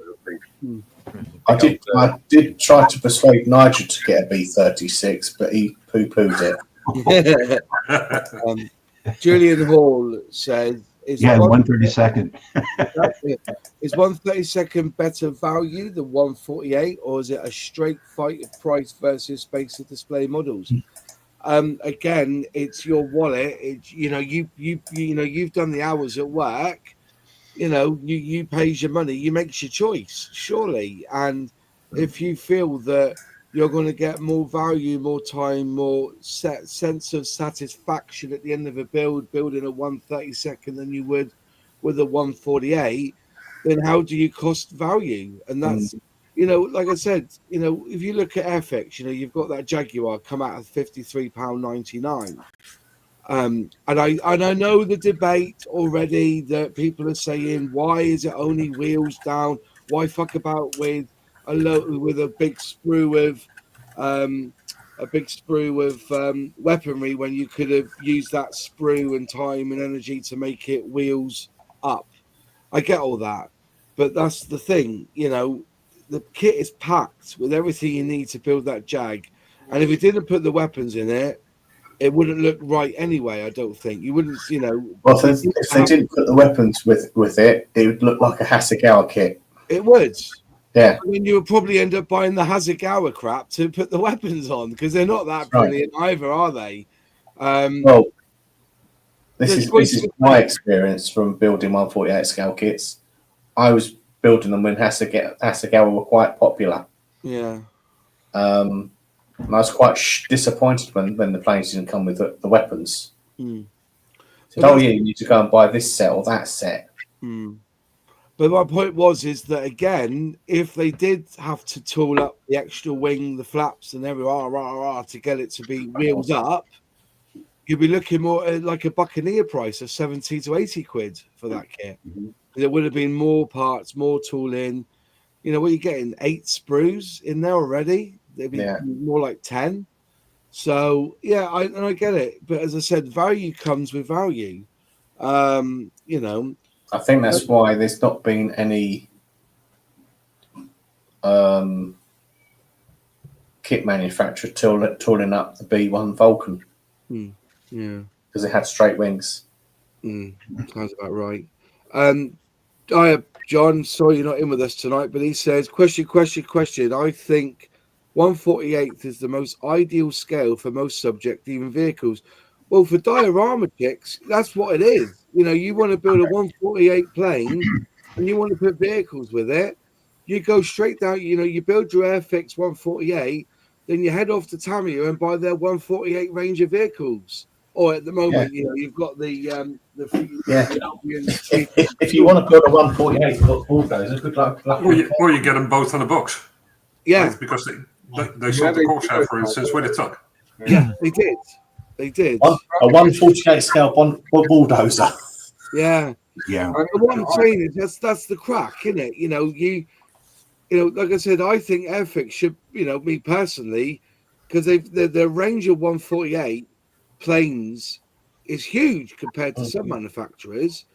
I think. I did try to persuade Nigel to get a B36, but he poo-pooed it. Julian Hall says, "Is 132nd. Is 132nd better value than 148, or is it a straight fight of price versus basic display models?" Again, it's your wallet. It's you've done the hours at work. You pays your money. You makes your choice, surely. And if you feel that you're going to get more value, more time, more sense of satisfaction at the end of a building a 132nd than you would with a 148, then how do you cost value? And that's like I said, if you look at Airfix, you've got that Jaguar come out at £53.99. And I know the debate already that people are saying, why is it only wheels down? Why fuck about with a big sprue of a big sprue of weaponry when you could have used that sprue and time and energy to make it wheels up. I get all that, but that's the thing, you know, the kit is packed with everything you need to build that Jag, and if you didn't put the weapons in it, it wouldn't look right anyway. I don't think you wouldn't, you know. Well, if they didn't put the weapons with it, it would look like a Hasegawa kit. It would. Yeah. I mean, you would probably end up buying the Hasegawa crap to put the weapons on because they're not that brilliant either, are they? Well, this is my experience from building 148 scale kits. I was building them when Hasegawa were quite popular. Yeah. And I was quite disappointed when the planes didn't come with the weapons. Mm. So, oh yeah, you need to go and buy this set or that set. Mm. But my point is that again, if they did have to tool up the extra wing, the flaps, and everything to get it to be wheels up, you'd be looking more at like a Buccaneer price of 70 to 80 quid for that kit. Mm-hmm. There would have been more parts, more tooling. You know, what you're getting 8 sprues in there already. They'd be more like 10. So yeah, I get it. But as I said, value comes with value. You know. I think that's why there's not been any kit manufacturer tooling up the B1 Vulcan. Yeah, because it had straight wings. Sounds about right. John, sorry you're not in with us tonight, but he says, question. I think 1/48 is the most ideal scale for most subject, even vehicles. Well, for diorama chicks, that's what it is. You know, you want to build a 1/48 plane and you want to put vehicles with it, you go straight down, you know, you build your Airfix 1/48, then you head off to Tamiya and buy their 1/48 range of vehicles. Or at the moment, you know, you've got the if you want to build a 1/48 bulldozer, good luck. Or you get them both on a box. Yeah, right? Because they sold the Corsair, for instance, with a tuck. Yeah, they did. They did. A 1/48 scale bulldozer. Yeah. And what I'm saying is that's the crack, isn't it? You know, you know, like I said, I think Airfix should, you know, me personally, because their range of 1/48 planes is huge compared to some manufacturers.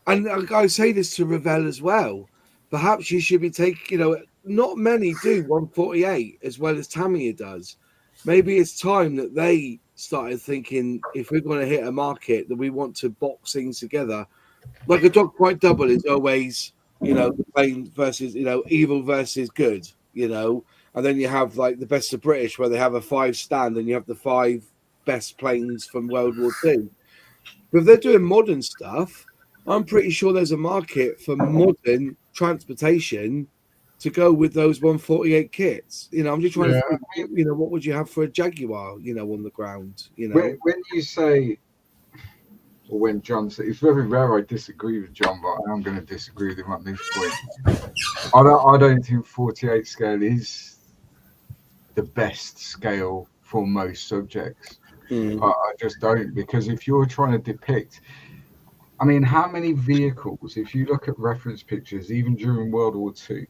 And I say this to Revell as well. Perhaps you should be taking, you know, not many do 1/48 as well as Tamiya does. Maybe it's time that they started thinking, if we're going to hit a market that we want to box things together, like a dog fight double is always, you know, the plane versus, you know, evil versus good, you know, and then you have like the best of British where they have a 5 stand and you have the 5 best planes from World War II. But if they're doing modern stuff, I'm pretty sure there's a market for modern transportation to go with those 1/48 kits. You know, I'm just trying to think, you know, what would you have for a Jaguar, you know, on the ground, you know? When you say, or when John says, it's very rare I disagree with John, but I'm going to disagree with him at this point. I don't think 48 scale is the best scale for most subjects. I just don't, because if you're trying to depict, I mean, how many vehicles, if you look at reference pictures, even during World War II,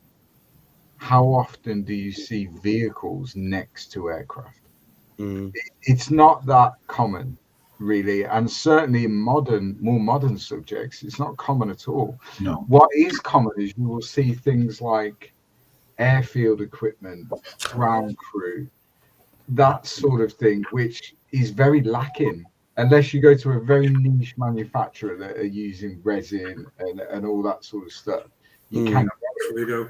how often do you see vehicles next to aircraft? It's not that common, really, and certainly in more modern subjects, it's not common at all. No. What is common is you will see things like airfield equipment, ground crew, that sort of thing, which is very lacking unless you go to a very niche manufacturer that are using resin and all that sort of stuff. You can, there you go.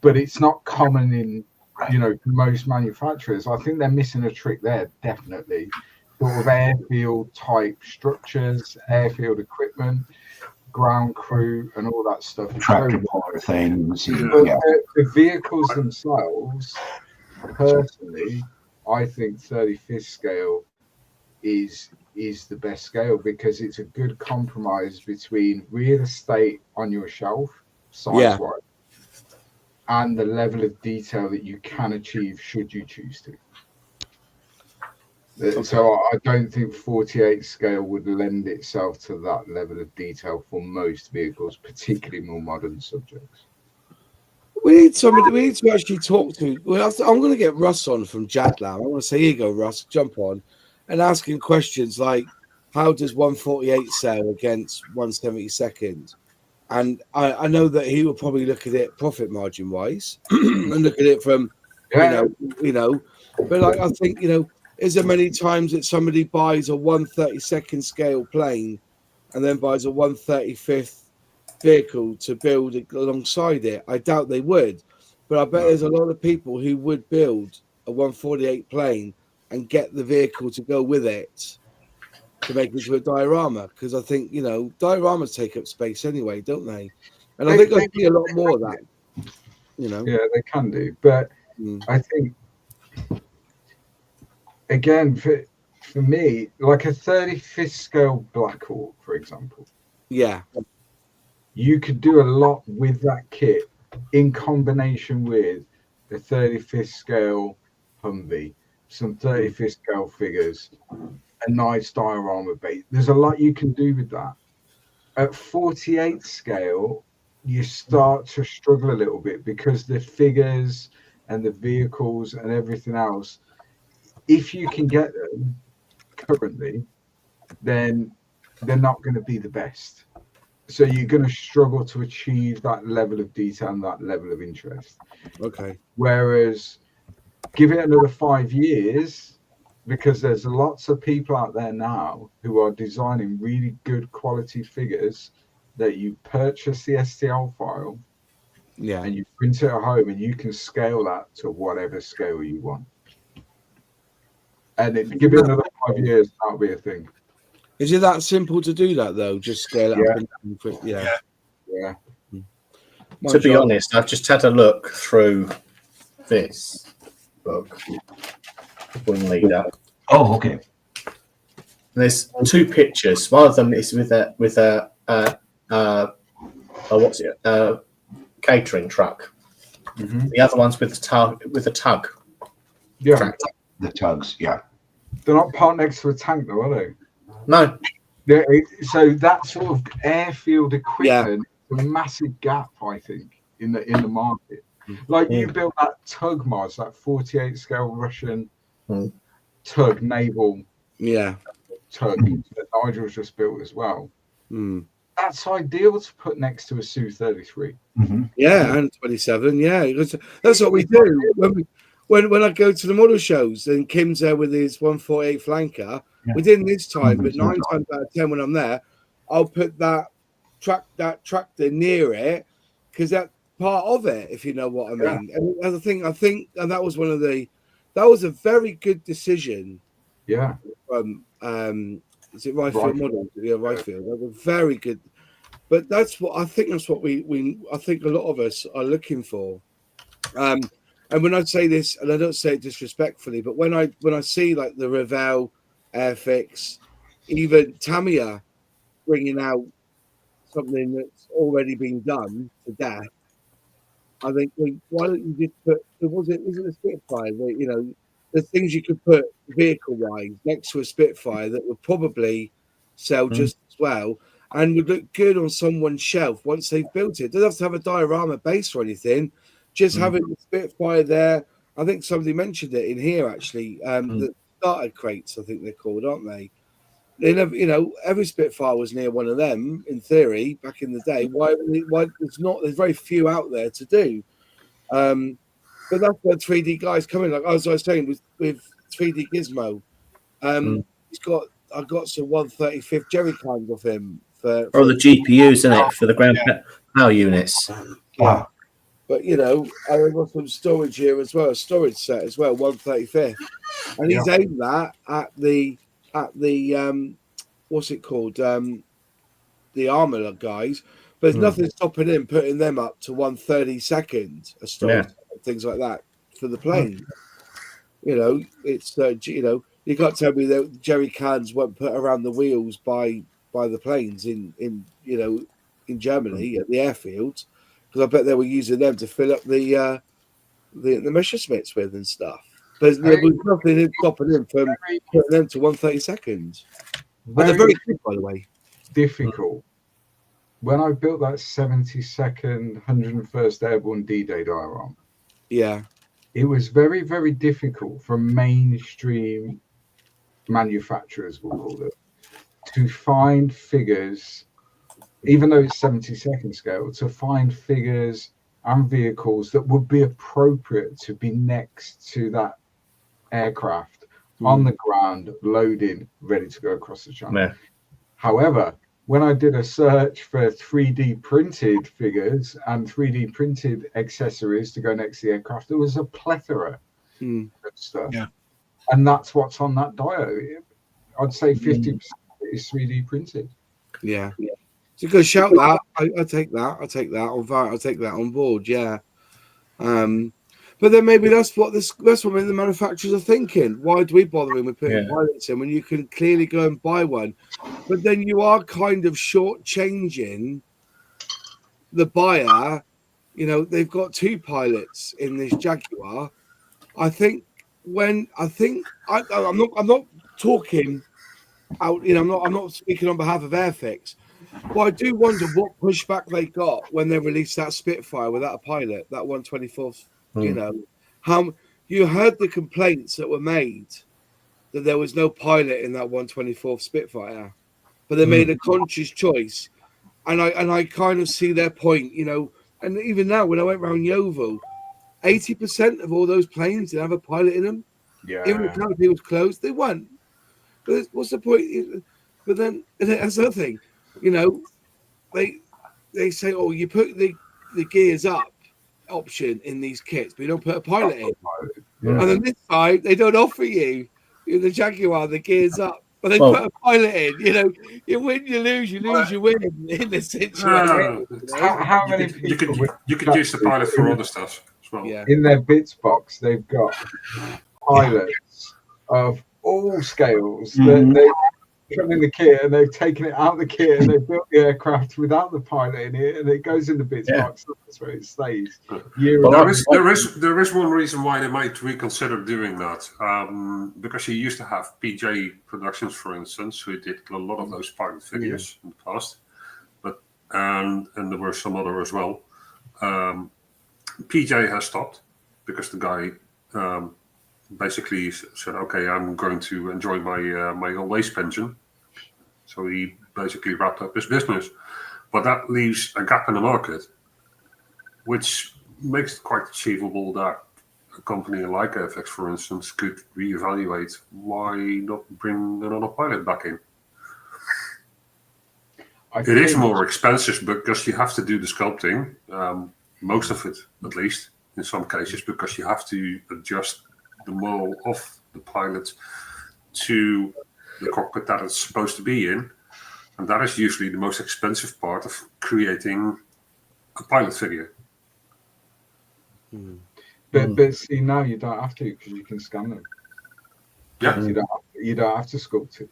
But it's not common in, you know, most manufacturers. I think they're missing a trick there, definitely. Sort of airfield type structures, airfield equipment, ground crew, and all that stuff. Tractor puller things. The vehicles themselves, personally, I think 35th scale is the best scale because it's a good compromise between real estate on your shelf, size-wise, and the level of detail that you can achieve should you choose to. Okay. So I don't think 48 scale would lend itself to that level of detail for most vehicles, particularly more modern subjects. We need somebody. We need to actually talk to. I'm going to get Russ on from Jadlam. I want to say, here you go, Russ. Jump on, and asking questions like, how does 148 sell against 172nd? And I know that he will probably look at it profit margin wise and look at it from, you know. But like I think, is there many times that somebody buys a 132nd scale plane and then buys a 135th vehicle to build it alongside it? I doubt they would, but I bet there's a lot of people who would build a 148 plane and get the vehicle to go with it to make it into a diorama, because I think dioramas take up space anyway, don't they? And I think I see a lot more of that. Yeah, they can do, but I think again for me, like a 35th scale Black Hawk, for example. Yeah. You could do a lot with that kit in combination with the 35th scale Humvee, some 35th scale figures, a nice diorama base. There's a lot you can do with that. At 48 scale, you start to struggle a little bit because the figures and the vehicles and everything else, if you can get them currently, then they're not going to be the best. So you're going to struggle to achieve that level of detail and that level of interest. Okay. Whereas give it another 5 years, because there's lots of people out there now who are designing really good quality figures that you purchase the STL file, and you print it at home, and you can scale that to whatever scale you want. And give it another 5 years, that'll be a thing. Is it that simple to do that though? Just scale it up and down? Yeah. To be honest, I've just had a look through this book, Wing Leader. Oh, okay. There's two pictures. One of them is with a what's it? Catering truck. Mm-hmm. The other one's with a tug. Yeah. Tractor. The tugs, yeah. They're not parked next to a tank, though, are they? No. So that sort of airfield equipment, a massive gap, I think, in the market. Like you built that tug, Mars, that 48 scale Russian tug, naval tug that Nigel's just built as well. That's ideal to put next to a Su-33. Yeah, and 27. Yeah, that's what we do when I go to the model shows. And Kim's there with his 148 flanker. We didn't this time, but 9 times out of 10 when I'm there, I'll put that tractor near it because that's part of it, if you know what I mean. And I think, and that was that was a very good decision. Yeah. Is it Riffield model? Yeah, Riffield. That was very good. But that's what I think I think a lot of us are looking for. And when I say this, and I don't say it disrespectfully, but when I see like the Revell, Airfix, even Tamiya bringing out something that's already been done to death, I think, why don't you just put? Was it a Spitfire? The things you could put vehicle-wise next to a Spitfire that would probably sell just as well and would look good on someone's shelf once they've built it. It doesn't have to have a diorama base or anything. Just having the Spitfire there. I think somebody mentioned it in here actually. The starter crates, I think they're called, aren't they? They never, every Spitfire was near one of them in theory back in the day. Why there's very few out there to do. But that's where 3D guys come in. Like as I was saying with 3D Gizmo, I got some 135th jerry cans off him for the GPUs, isn't it, for the ground power units. Yeah. But I got some storage here as well, a storage set as well, 135th, and he's aimed that at the what's it called, the armor guys. But there's nothing stopping him putting them up to 132nd a storage, things like that for the plane. It's you can't tell me that jerry cans weren't put around the wheels by the planes in Germany at the airfields, because I bet they were using them to fill up the Messerschmitts with and stuff. But there was nothing stopping him from putting them to 132nd. And they're very good, by the way. Difficult when I built that 72nd 101st Airborne D-Day diorama, Yeah. it was very, very difficult for mainstream manufacturers, we'll call it, to find figures, even though it's 72nd scale, to find figures and vehicles that would be appropriate to be next to that aircraft on the ground, loaded, ready to go across the channel. Yeah. However, when I did a search for 3D printed figures and 3D printed accessories to go next to the aircraft, there was a plethora of stuff. Yeah. And that's what's on that dio. I'd say 50% is 3D printed. Yeah. It's a good shout. That I take that. I take that on board. Yeah. But then maybe that's what the manufacturers are thinking. Why do we bother with putting pilots in when you can clearly go and buy one? But then you are kind of shortchanging the buyer. You know, they've got 2 pilots in this Jaguar. I'm not talking out. You know, I'm not speaking on behalf of Airfix. But I do wonder what pushback they got when they released that Spitfire without a pilot, that 124th. You know, how you heard the complaints that were made that there was no pilot in that 124th Spitfire, but they made a conscious choice, and I kind of see their point. You know, and even now when I went around Yeovil, 80% of all those planes didn't have a pilot in them. Yeah. Even the canopy was closed, they weren't. But what's the point? But then that's the other thing. You know, they say, oh, you put the gears up option in these kits, but you don't put a pilot in. Yeah. And on this side, they don't offer you in the Jaguar the gears up, but they put a pilot in. You know, you win, you lose, you lose, you win in this situation. How many people you could use the pilot for other stuff as well. Yeah. in their bits box? They've got pilots of all scales that they come in the kit, and they've taken it out of the kit and they've built the aircraft without the pilot in it, and it goes in the bits box. That's where it stays. There is one reason why they might reconsider doing that, because you used to have PJ Productions, for instance, who did a lot of those pilot figures in the past, but and there were some other as well. PJ has stopped because the guy basically said, "Okay, I'm going to enjoy my old age pension." So he basically wrapped up his business, but that leaves a gap in the market, which makes it quite achievable that a company like Airfix, for instance, could reevaluate why not bring another pilot back in. It is more expensive because you have to do the sculpting, most of it at least, in some cases, because you have to adjust the model of the pilot to the cockpit that it's supposed to be in, and that is usually the most expensive part of creating a pilot figure. But see, now you don't have to, because you can scan them. Yeah, you don't have to sculpt it.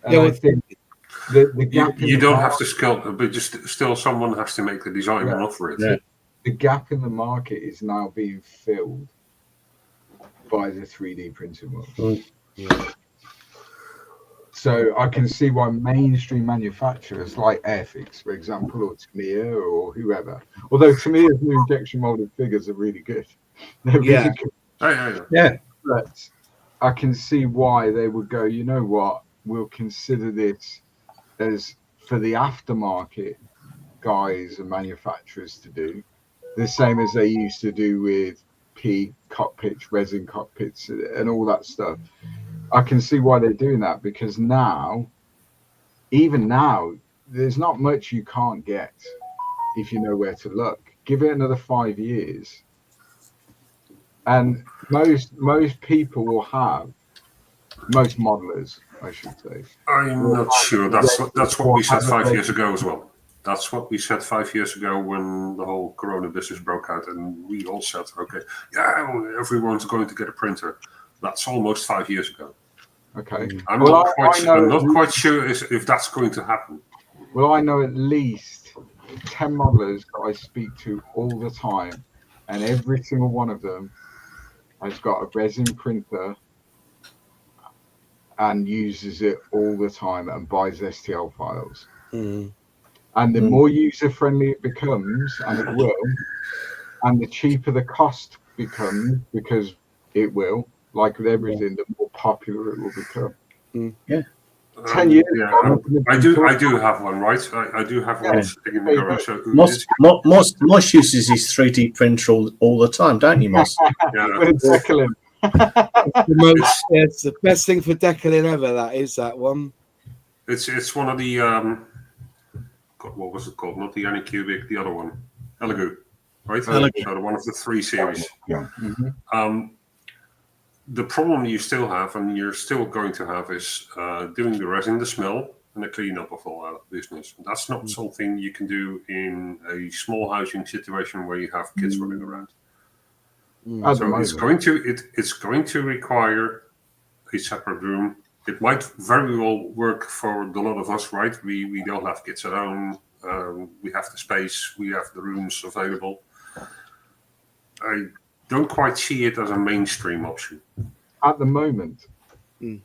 And Yeah, I think the gap you don't have to sculpt, but just still someone has to make the design and offer it. Yeah. the gap in the market is now being filled by the 3D printed models. So I can see why mainstream manufacturers like Airfix, for example, or Tamiya or whoever, although Tamiya's new injection molded figures are really good. They're really good. Yeah. But I can see why they would go, you know what, we'll consider this as for the aftermarket guys and manufacturers to do, the same as they used to do with P cockpits, resin cockpits, and all that stuff. I can see why they're doing that, because now, even now, there's not much you can't get if you know where to look. Give it another 5 years, and most people will have, most modelers, I should say. I'm not sure. That's what we said 5 years ago as well. That's what we said 5 years ago when the whole Corona business broke out, and we all said, okay, yeah, everyone's going to get a printer. That's almost 5 years ago. Okay. I'm not quite sure if that's going to happen. Well, I know at least 10 modelers that I speak to all the time, and every single one of them has got a resin printer and uses it all the time and buys STL files. And the more user-friendly it becomes, and it will, and the cheaper the cost becomes, because it will, like with everything, the more popular it will become. Yeah. 10 years Yeah, ago, I do have one, right? I do have one sitting in the garage. Moss uses his 3D printer all the time, don't you, Moss? Yeah. With a Decalin. It's the best thing for Decalin ever. That one. It's one of the God, what was it called? Not the Anycubic, the other one, Elegoo, right? Elegoo. So one of the 3 series. Yeah. The problem you still have, and you're still going to have, is doing the resin, the smell, and the cleanup of all that business. That's not something you can do in a small housing situation where you have kids running around. So it's going to require a separate room. It might very well work for the lot of us, right? We don't have kids at home. We have the space. We have the rooms available. I don't quite see it as a mainstream option. At the moment. Yeah,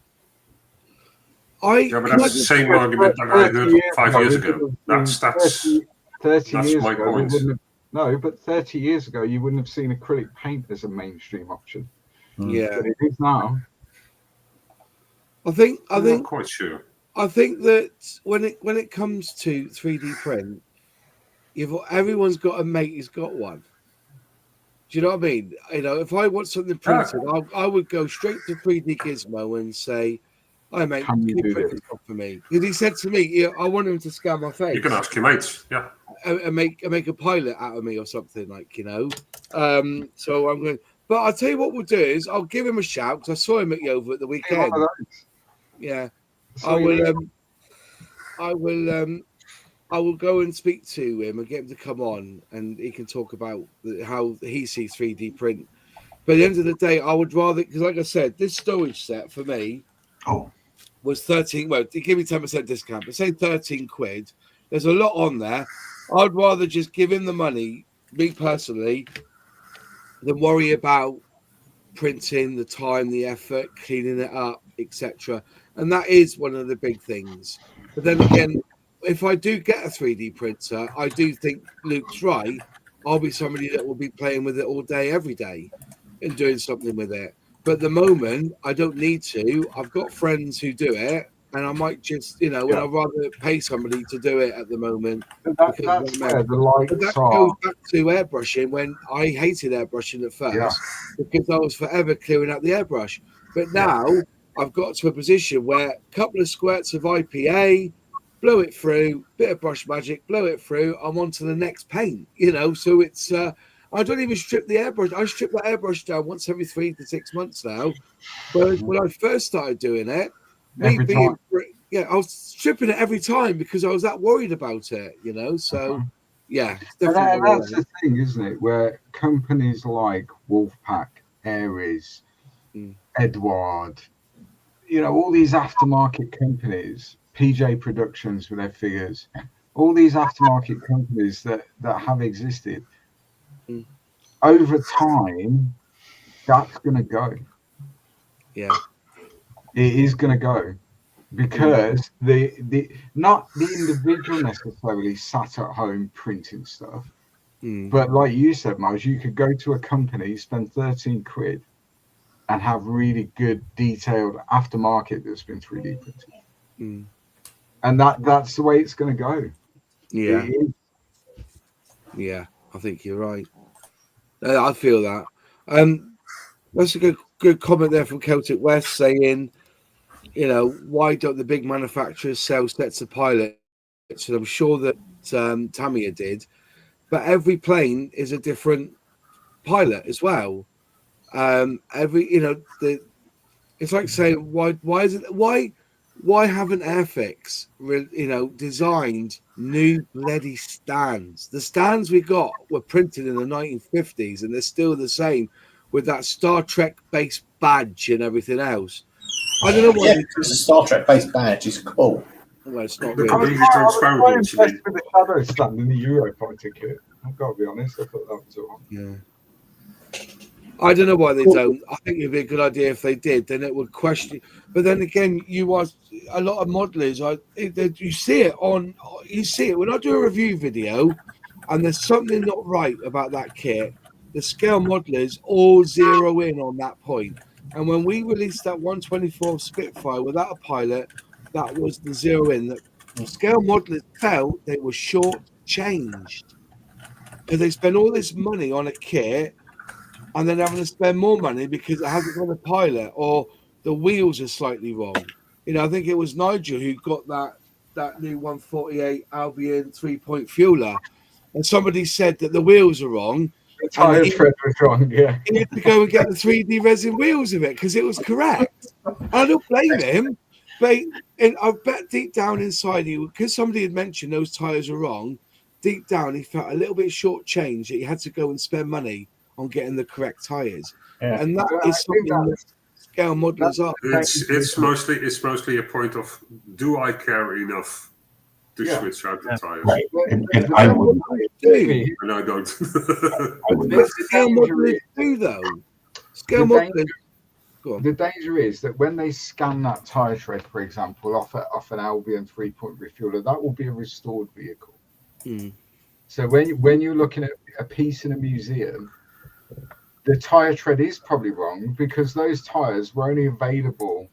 but that's the same argument that I heard 5 years ago. That's 30 years my ago, point. No, but 30 years ago, you wouldn't have seen acrylic paint as a mainstream option. Yeah, But it is now. I'm not quite sure. I think that when it comes to 3D print, everyone's got a mate who's got one. Do you know what I mean? If I want something printed, I would go straight to 3D Gizmo and say, "Hi mate, can you print this off for me?" Because he said to me, I want him to scan my face. You can ask your mates, yeah, and make a pilot out of me or something, So I'm going. But I'll tell you what we'll do is I'll give him a shout because I saw him at Yeovil at the weekend. Yeah, I will go and speak to him and get him to come on, and he can talk about how he sees 3D print. But at the end of the day, I would rather, because like I said, this storage set for me was 13. Well, he gave me 10% discount, but say 13 quid. There's a lot on there. I'd rather just give him the money, me personally, than worry about printing, the time, the effort, cleaning it up, etc. And that is one of the big things. But then again, if I do get a 3D printer, I do think Luke's right. I'll be somebody that will be playing with it all day, every day, and doing something with it. But at the moment, I don't need to. I've got friends who do it, and I might just, and I'd rather pay somebody to do it at the moment. That's where the lights that are. goes back to airbrushing when I hated airbrushing at first because I was forever clearing out the airbrush. But now I've got to a position where a couple of squirts of IPA, blow it through, bit of brush magic, blow it through, I'm on to the next paint, so it's I don't even strip the airbrush. I strip that airbrush down once every 3 to 6 months now. Whereas when I first started doing it, I was stripping it every time because I was that worried about it, so it's definitely and that's the thing, isn't it, where companies like Wolfpack, Aries, Edward, all these aftermarket companies, PJ Productions with their figures, all these aftermarket companies that have existed over time, that's going to go. Yeah, it is going to go because not the individual necessarily sat at home printing stuff, but like you said, Miles, you could go to a company, spend 13 quid, and have really good detailed aftermarket that's been 3D printed. And that's the way it's going to go. Yeah. Yeah, I think you're right. I feel that. That's a good comment there from Celtic West saying, why don't the big manufacturers sell sets of pilots? And I'm sure that Tamiya did, but every plane is a different pilot as well. It's like saying why haven't Airfix designed new bloody stands? The stands we got were printed in the 1950s and they're still the same with that Star Trek based badge and everything else. I don't know why the Star Trek based badge is cool. Well, it's not The really. completely transparent one. With the shadow stand in the Eurofighter kit. I've got to be honest, I thought that was all. Yeah. I don't know why they don't. I think it'd be a good idea if they did. Then it would question. But then again, you are a lot of modelers. You see it when I do a review video, and there's something not right about that kit. The scale modelers all zero in on that point. And when we released that 124 Spitfire without a pilot, that was the zero in. That scale modelers felt they were short-changed because they spent all this money on a kit and then having to spend more money because it hasn't got a pilot or the wheels are slightly wrong. I think it was Nigel who got that new 148 Albion 3-point fueler, and somebody said that the wheels are wrong. The tire tread was wrong, yeah. He had to go and get the 3D resin wheels of it because it was correct. I don't blame him, but I bet deep down inside you, because somebody had mentioned those tires are wrong, deep down he felt a little bit shortchanged that he had to go and spend money on getting the correct tires, and that is something that scale modelers are. It's mostly a point of, do I care enough to switch out the tires? Right. And I would. And I don't. Scale modelers do though. Scale modelers. The danger is that when they scan that tire tread, for example, off an Albion 3-point refueler, that will be a restored vehicle. So when you're looking at a piece in a museum, the tire tread is probably wrong because those tires were only available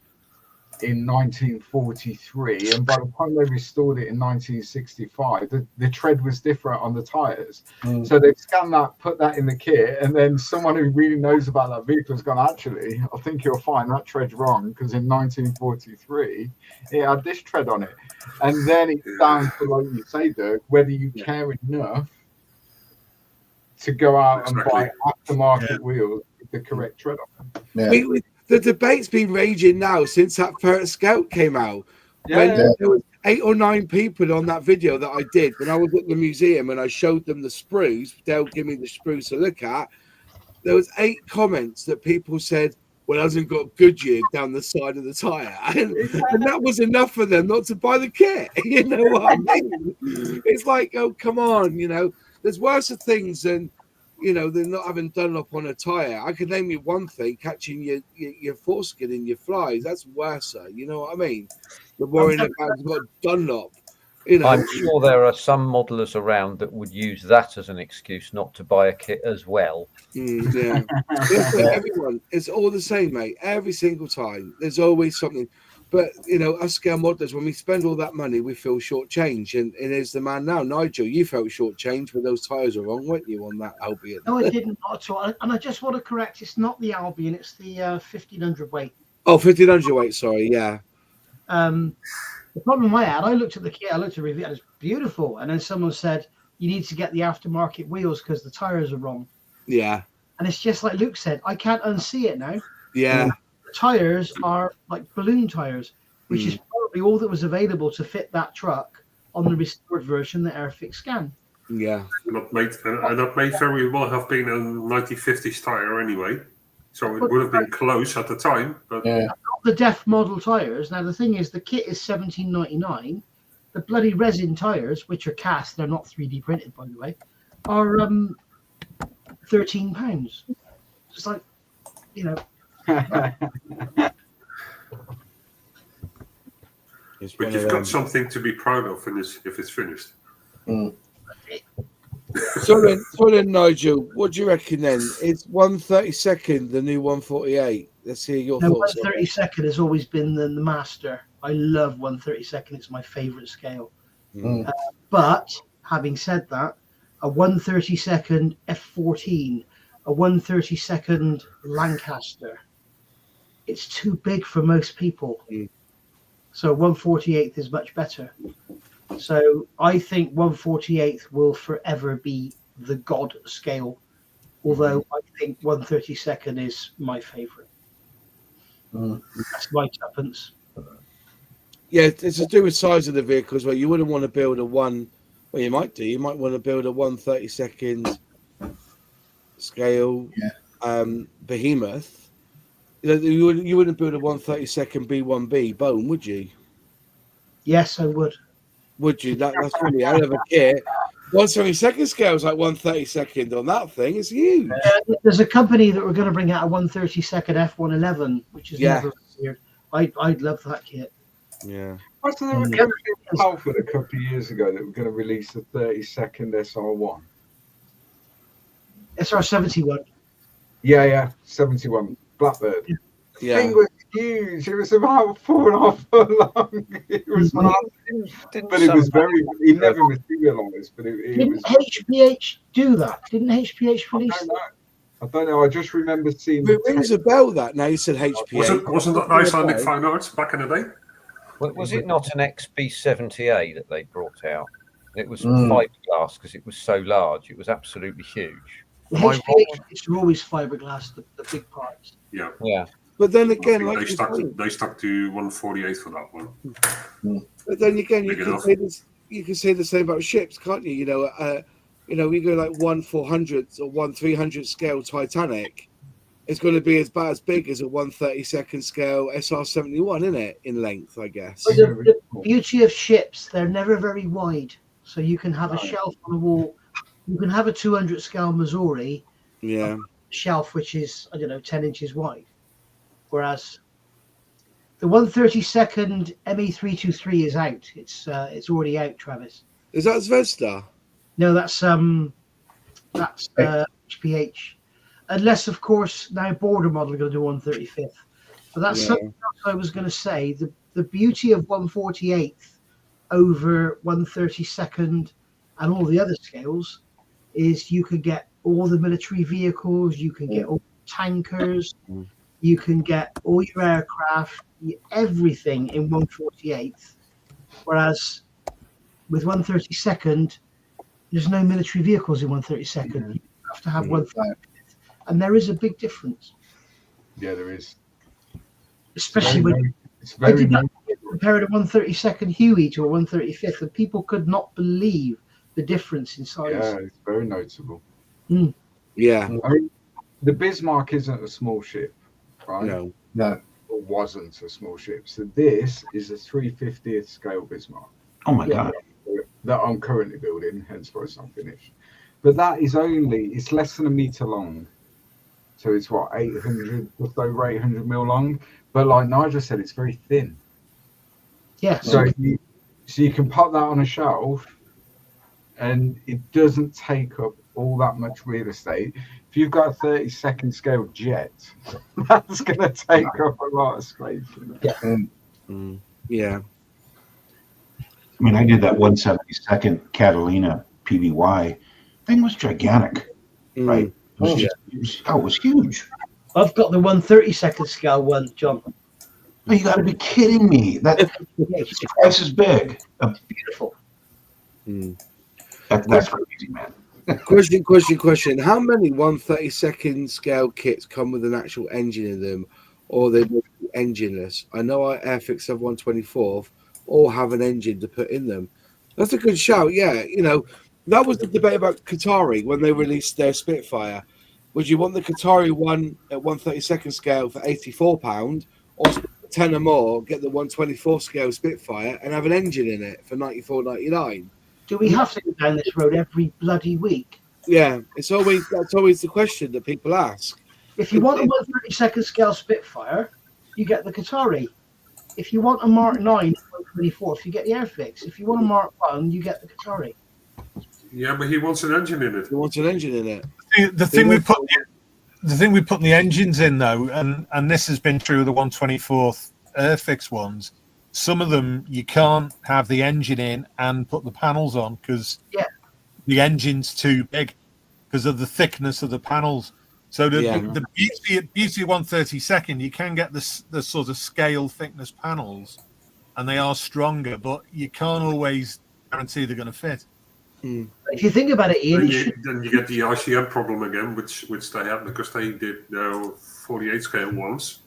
in 1943, and by the time they restored it in 1965, the tread was different on the tires. So they've scanned that, put that in the kit, and then someone who really knows about that vehicle has gone, actually, I think you'll find that tread's wrong because in 1943 it had this tread on it. And then it's down to, like you say, Dirk, whether you care enough to go out and buy aftermarket wheels with the correct tread on them. The debate's been raging now since that first Scout came out. When there was 8 or 9 people on that video that I did when I was at the museum and I showed them the sprues. They'll give me the sprues to look at. There was 8 comments that people said, well, it hasn't got Goodyear down the side of the tyre. And that was enough for them not to buy the kit. You know what I mean? It's like, oh, come on, there's worse things than, they're not having Dunlop on a tyre. I could name you one thing, catching your foreskin in your flies. That's worse, you know what I mean? They're worrying about it's got Dunlop. I'm sure there are some modelers around that would use that as an excuse not to buy a kit as well. Yeah. Everyone, it's all the same, mate. Every single time. There's always something. But, us scale modelers, when we spend all that money, we feel shortchanged. And there's the man now. Nigel, you felt shortchanged when those tyres were wrong, weren't you, on that Albion? No, I didn't at all. And I just want to correct, it's not the Albion, it's the 1500 weight. Oh, 1500 weight, sorry, yeah. The problem I had, I looked at the kit, I looked at the review, and it's beautiful. And then someone said, you need to get the aftermarket wheels because the tyres are wrong. Yeah. And it's just like Luke said, I can't unsee it now. Yeah. Tires are like balloon tires, which is probably all that was available to fit that truck on the restored version, the Airfix scan. Yeah. And that may very well have been a 1950s tyre anyway. So it would have been close at the time. But not the DEF model tires. Now, the thing is, the kit is $17.99. The bloody resin tires, which are cast, they're not 3D printed, by the way, are £13. It's like, But you've got something to be proud of if it's finished. So then, Nigel, what do you reckon then? It's 132nd, the new 148. Let's hear your thoughts. 132nd has always been the master. I love 132nd. It's my favourite scale. But having said that, a 132nd F14, a 132nd Lancaster, it's too big for most people. So 148th is much better. So I think 148th will forever be the god scale, although I think 132nd is my favourite. That's my tuppence. Yeah, it's to do with size of the vehicles where you wouldn't want to build a one. Well, you might do. You might want to build a 132nd scale behemoth. You wouldn't build a 132nd B1B bone, would you? Yes, I would. Would you? That's really a hell of a kit. 1/32 scale is like 1/32 on that thing. It's huge. There's a company that we're going to bring out a 1/32 F111, which is never appeared. I'd love that kit. Yeah. Wasn't there a company in Halford a couple of years ago that were going to release the 32nd SR1? SR71. Yeah, 71 Blackbird. Yeah. Thing was huge. It was about 4.5 foot long. It was but it was very. It never materialised. But it was. HPH do that? Didn't HPH release? I don't know. I just remember seeing. It rings a bell that now you said HPH. Wasn't that Icelandic Fine Arts back in the day? Was it not an XB70A that they brought out? It was fiberglass because it was so large. It was absolutely huge. The HPH are always fiberglass, the big parts. Yeah. Yeah. But then again, they stuck to 148 for that one. But then again, you can say the same about ships, can't you? You know, we go like 1/400 or 1/300 scale Titanic. It's going to be about as big as a 1/32 scale SR71, isn't it? In length, I guess. But the beauty of ships, they're never very wide, so you can have a shelf on the wall. You can have a 200 scale Missouri, shelf which is 10 inches wide. Whereas the 1/32 ME323 is out. It's already out, Travis. Is that Zvezda? No, that's HPH. Unless, of course, now Border Model are going to do 1/35. But that's something else I was going to say. The beauty of 1/48 over 1/32 and all the other scales is you can get all the military vehicles, you can get all the tankers. You can get all your aircraft, everything in 1/48. Whereas with 1/32, there's no military vehicles in 1/32. You have to have 1/35. And there is a big difference. Yeah, there is. Especially when I did compare a 1/32 Huey to a 1/35, and people could not believe the difference in size. Yeah, it's very noticeable. Yeah. I mean, the Bismarck isn't a small ship. Right? No. Or wasn't a small ship. So this is a 350th scale Bismarck. Oh my God. That I'm currently building, hence why it's not finished. But that is it's less than a meter long. So it's what, 800, just over 800 mil long. But like Nigel said, it's very thin. Yeah. So you can pop that on a shelf and it doesn't take up all that much real estate. If you've got a 32nd scale jet, that's going to take up a lot of space. Yeah. I mean, I did that 1/72 Catalina PBY. Thing was gigantic, right? It was huge. I've got the 1/32 scale one, John. Oh, you got to be kidding me! That's twice as big. Beautiful. That's crazy, man. Question. How many 1/32 scale kits come with an actual engine in them, or they're engineless? I know our Airfix have 1/24 all have an engine to put in them. That's a good shout. Yeah, that was the debate about Qatari when they released their Spitfire. Would you want the Qatari one at 1/32 scale for £84, or spend 10 or more, get the 1/24 scale Spitfire and have an engine in it for £94.99? Do we have to go down this road every bloody week? Yeah, that's always the question that people ask. If you want a 1/32 scale Spitfire, you get the Qatari. If you want a Mark 9 1/24, you get the Airfix. If you want a Mark 1, you get the Qatari. Yeah, but he wants an engine in it. He wants an engine in it. The thing we put the engines in though, and this has been true of the 1/24 Airfix ones. Some of them you can't have the engine in and put the panels on because the engine's too big because of the thickness of the panels. So the beauty of 1/32, you can get the sort of scale thickness panels, and they are stronger, but you can't always guarantee they're going to fit. If you think about it, Ian, then you get the ICM problem again, which they have because they did 48 scale ones.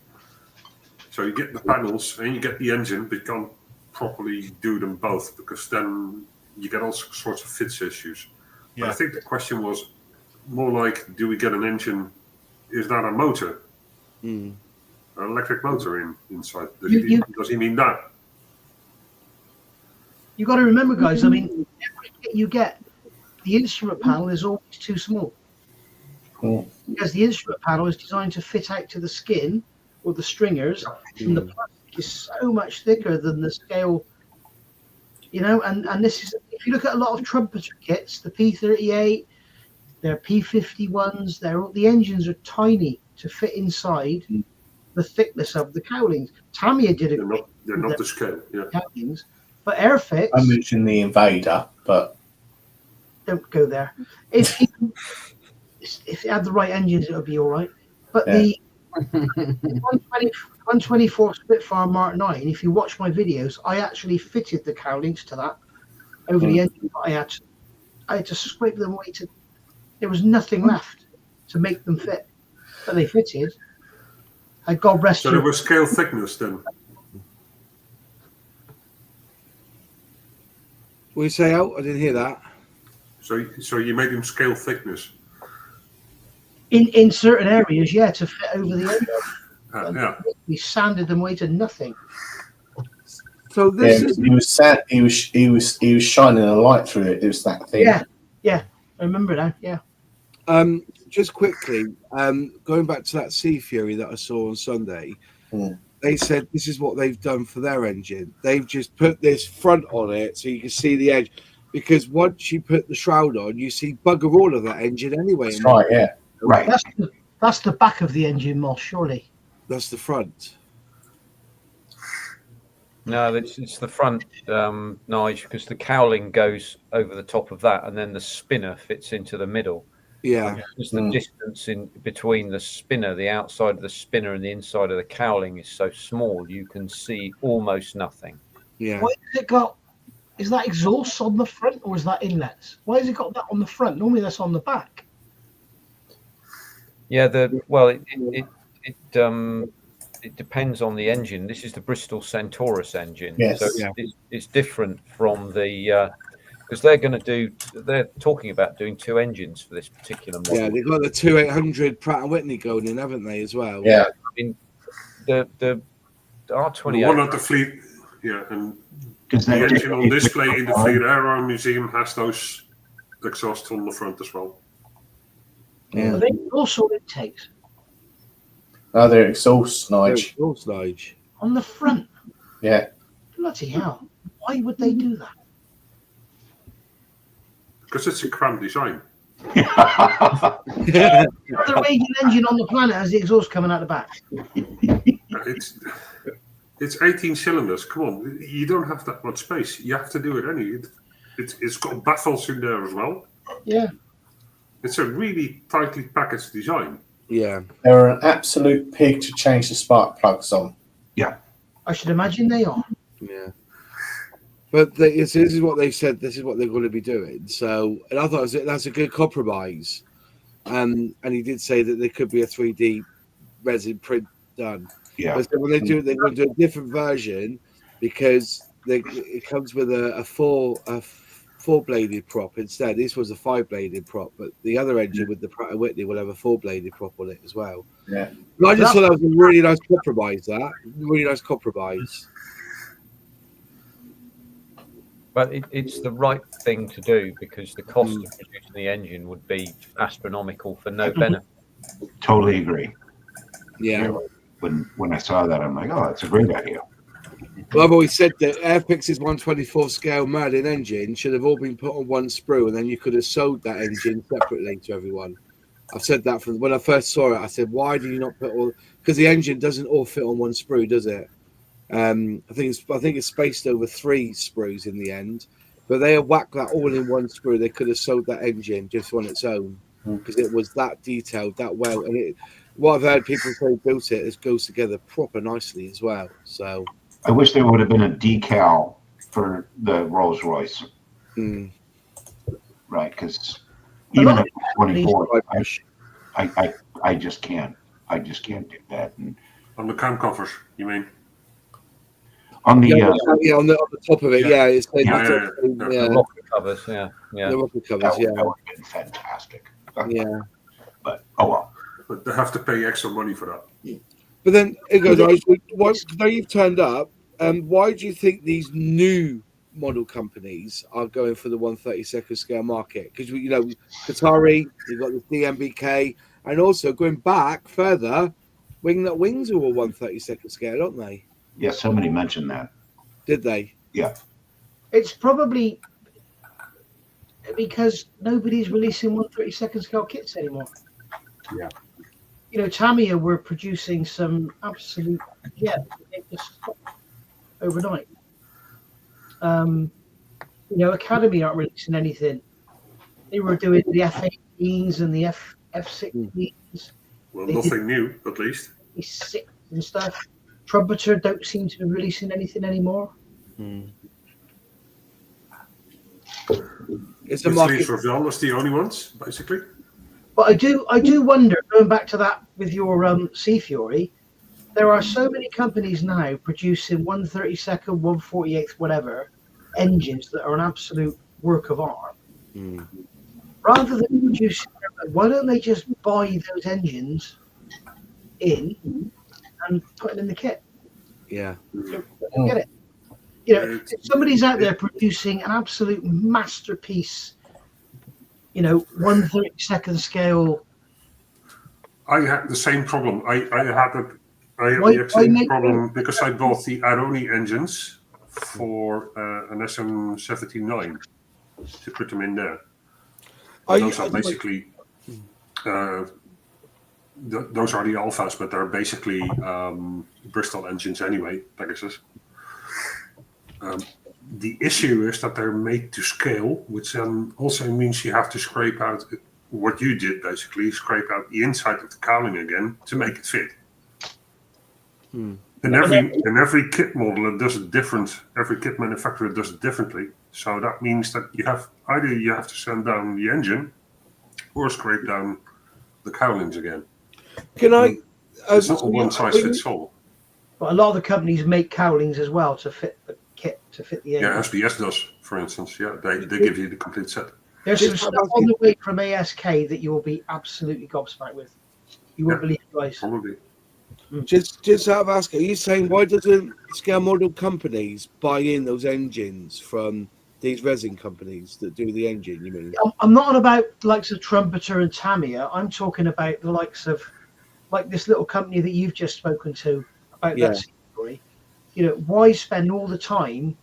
So you get the panels and you get the engine, but you can't properly do them both because then you get all sorts of fits issues. Yeah. But I think the question was more like, do we get an engine? Is that a motor? An electric motor inside? Does he mean that? You got to remember, guys. I mean, every kit you get the instrument panel is always too small. Because the instrument panel is designed to fit out to the skin or the stringers, and the plastic is so much thicker than the scale. And this is, if you look at a lot of trumpeter kits, the P38, their P51s, the engines are tiny to fit inside the thickness of the cowlings. Tamiya did it. They're not the scale. Yeah. Cowlings, but Airfix. I mentioned the Invader, but don't go there. If it had the right engines, it would be all right. But the 124 Spitfire Mark 9, if you watch my videos, I actually fitted the cowlings to that over the engine. I had to scrape them away there was nothing left to make them fit. But they fitted. And God rest So there was scale thickness then. What you say, Al? I didn't hear that. So you made them scale thickness. In certain areas, yeah, to fit over the engine. Yeah. We sanded them away to nothing. So this is... he was shining a light through it. It was that thing. Yeah. I remember now. Yeah. Just quickly, going back to that Sea Fury that I saw on Sunday, they said this is what they've done for their engine. They've just put this front on it so you can see the edge. Because once you put the shroud on, you see bugger all of that engine anyway. That's right. Yeah. Right. That's the back of the engine, Moss. Surely. That's the front. No, it's the front, Nige, because the cowling goes over the top of that, and then the spinner fits into the middle. Yeah. Because the distance in between the spinner, the outside of the spinner, and the inside of the cowling is so small, you can see almost nothing. Yeah. Why has it got? Is that exhaust on the front or is that inlets? Why has it got that on the front? Normally that's on the back. Yeah. It depends on the engine. This is the Bristol Centaurus engine. Yes. So it's different from the because they're talking about doing two engines for this particular model. Yeah, they've got the 2800 Pratt & Whitney going in, haven't they, as well? Yeah. I mean, the R28. The one at the fleet, and the engine on display in the Fleet Aero Museum has those exhausts on the front as well. Yeah. Are they also intakes? Oh, they're exhaust, Nige. Exhaust, Nige. On the front? Yeah. Bloody hell. Why would they do that? Because it's a cramped design. The radial engine on the planet has the exhaust coming out the back. It's 18 cylinders. Come on, you don't have that much space. You have to do it anyway. It's got baffles in there as well. Yeah. It's a really tightly packaged design. Yeah. They're an absolute pig to change the spark plugs on. Yeah. I should imagine they are. Yeah. But this is what they said. This is what they're going to be doing. So, and I thought that's a good compromise. And he did say that there could be a 3D resin print done. Yeah. But when they do it, they're going to do a different version because it comes with a four-bladed prop instead. This was a 5-bladed prop, but the other engine with the Pratt & Whitney will have a 4-bladed prop on it as well. Yeah. But I just thought that was a really nice compromise. Really nice compromise. But it's the right thing to do because the cost of producing the engine would be astronomical for no benefit. Totally agree. Yeah. When I saw that, I'm like, oh, that's a great idea. Well, I've always said that Airfix's 124 scale Merlin engine should have all been put on one sprue, and then you could have sold that engine separately to everyone. I've said that from when I first saw it. I said, why do you not put all? Because the engine doesn't all fit on one sprue, does it? I think it's spaced over 3 sprues in the end, but they have whacked that all in one sprue. They could have sold that engine just on its own because it was that detailed, that well. And what I've heard people say built it goes together proper nicely as well. So I wish there would have been a decal for the Rolls Royce, right? Because even at 24, I just can't. I just can't do that. And on the cam covers, you mean? On the on the top of it, it's the rocker covers, the rocker covers, that would have been fantastic. Yeah, but oh well. But they have to pay extra money for that. But then it goes, now you've turned up, why do you think these new model companies are going for the 1/32 scale market because Qatari, you've got the DMBK, and also going back further, Wingnut Wings are all 1/32 scale, aren't they? Yeah, somebody mentioned that. Did they? Yeah. It's probably because nobody's releasing 1/32 scale kits anymore. Yeah. Tamiya were producing some absolute they just stopped overnight. Academy aren't releasing anything. They were doing the F-18s and the F-16s. Well, nothing new, at least. F-6 and stuff. Trumpeter don't seem to be releasing anything anymore. It's a market. Revell is the only ones, basically. But I do wonder, going back to that with your Sea Fury, there are so many companies now producing 1/32, 1/48, whatever engines that are an absolute work of art. Rather than producing, why don't they just buy those engines in and put it in the kit? Yeah. Get it? If somebody's out there producing an absolute masterpiece, 1/32 scale. I had the same problem. I had the same problem because I bought the Aroni engines for an SM79 to put them in there. Those are basically those are the alphas, but they're basically Bristol engines anyway, Pegasus. The issue is that they're made to scale, which also means you have to scrape out what you did, basically, scrape out the inside of the cowling again to make it fit. And every kit model it does it different. Every kit manufacturer does it differently. So that means that you have to sand down the engine or scrape down the cowlings again. Can I? It's not a one size fits all. But a lot of the companies make cowlings as well to fit the kit, to fit the engine. Yeah, SBS does, for instance. Yeah, they give you the complete set. There's some stuff on the way from ASK that you will be absolutely gobsmacked with. You won't believe it, guys. Probably. Just out of asking, are you saying why doesn't scale model companies buy in those engines from these resin companies that do the engine? You mean? I'm not on about the likes of Trumpeter and Tamiya. I'm talking about the likes of like this little company that you've just spoken to about that story. Why spend all the time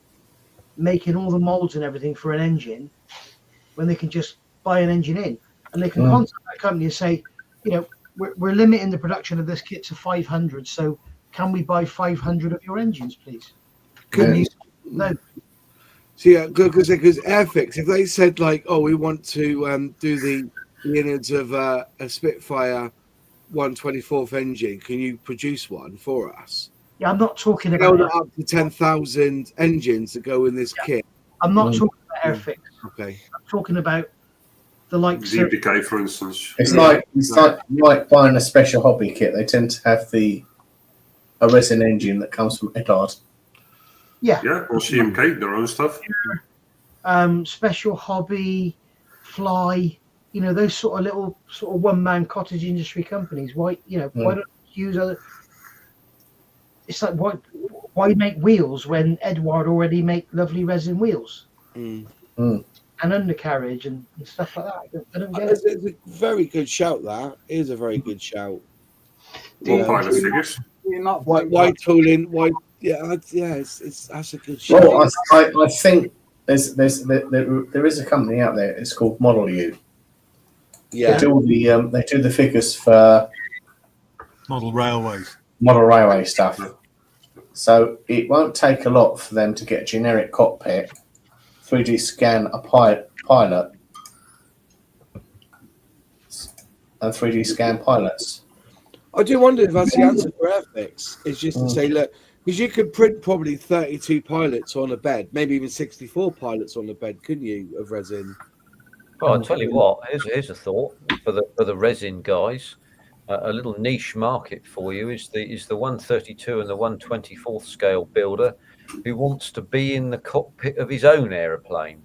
making all the molds and everything for an engine when they can just buy an engine in, and they can contact that company and say, we're limiting the production of this kit to 500, so can we buy 500 of your engines, please? Can you? No. So because Airfix, if they said like, oh, we want to do the innards of a Spitfire 1/24th engine, can you produce one for us? Yeah, I'm not talking about up to 10,000 engines that go in this kit. I'm not talking about Airfix. Okay. I'm talking about the likes of DPK, for instance. It's like buying a special hobby kit. They tend to have a resin engine that comes from Edard. Yeah, or CMK, their own stuff. Special hobby, Fly, those sort of one-man cottage industry companies. Why, why don't you use other? It's like why make wheels when Edward already make lovely resin wheels and undercarriage and stuff like that? I don't get it. It's a very good shout. That is a very good shout. Pilot figures. White tooling, white. Yeah, it's that's a good shout. Well, I think there is a company out there. It's called Model U. Yeah, they do the figures for model railway stuff. So it won't take a lot for them to get a generic cockpit, 3D scan a pilot, and 3D scan pilots. I do wonder if that's the answer for Airfix. It's just to say, look, because you could print probably 32 pilots on a bed, maybe even 64 pilots on a bed, couldn't you, of resin? Well, I'll tell you what, here's a thought for the resin guys. A little niche market for you is the 132 and the 1/24th scale builder who wants to be in the cockpit of his own aeroplane.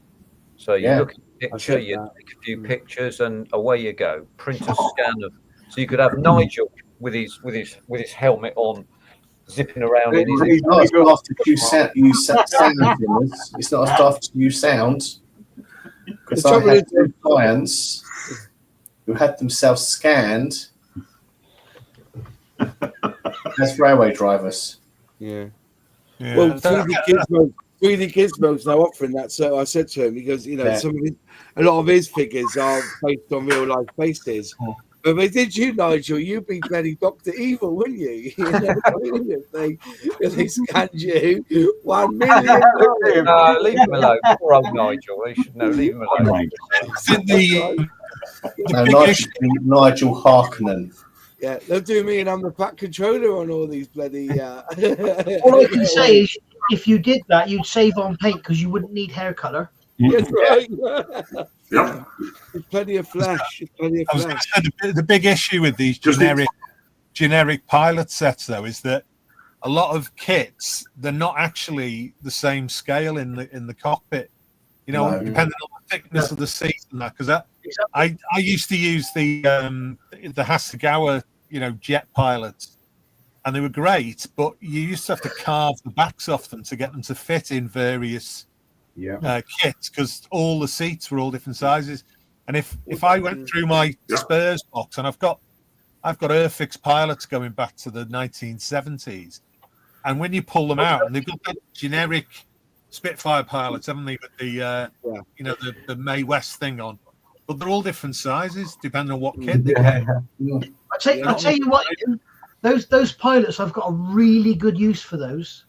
So you look at the picture, you take a few pictures, and away you go. Print a scan of. So you could have Nigel with his helmet on, zipping around in his. It's not as daft as you sound, Dimmers. It's not as daft as you sound. Because I had two clients who had themselves scanned as railway drivers. Yeah. Yeah. Well, 3D Gizmo's now offering that. So I said to him, he goes, you know, a lot of his figures are based on real life faces. But did you, Nigel? You'd be bloody Dr. Evil, wouldn't you? If they scanned you, 1 million. Leave him alone. Poor old Nigel. He should know. Leave him alone. Nigel Harkonnen. Yeah, they'll do me, and I'm the back controller on all these bloody. All I can say is, if you did that, you'd save on paint because you wouldn't need hair color. That's right. Yep. There's plenty of flash. I was going to say the big issue with these generic pilot sets, though, is that a lot of kits, they're not actually the same scale in the cockpit. You know, depending on the thickness of the seat and that. Because I used to use the Hasegawa, you know, jet pilots, and they were great, but you used to have to carve the backs off them to get them to fit in various kits, because all the seats were all different sizes. And if I went through my Spurs box, and I've got Airfix pilots going back to the 1970s, and when you pull them out, and they've got that generic Spitfire pilots, haven't they, with the you know, the May West thing on, but they're all different sizes depending on what kit they get. I'll tell you what, those pilots, I've got a really good use for those.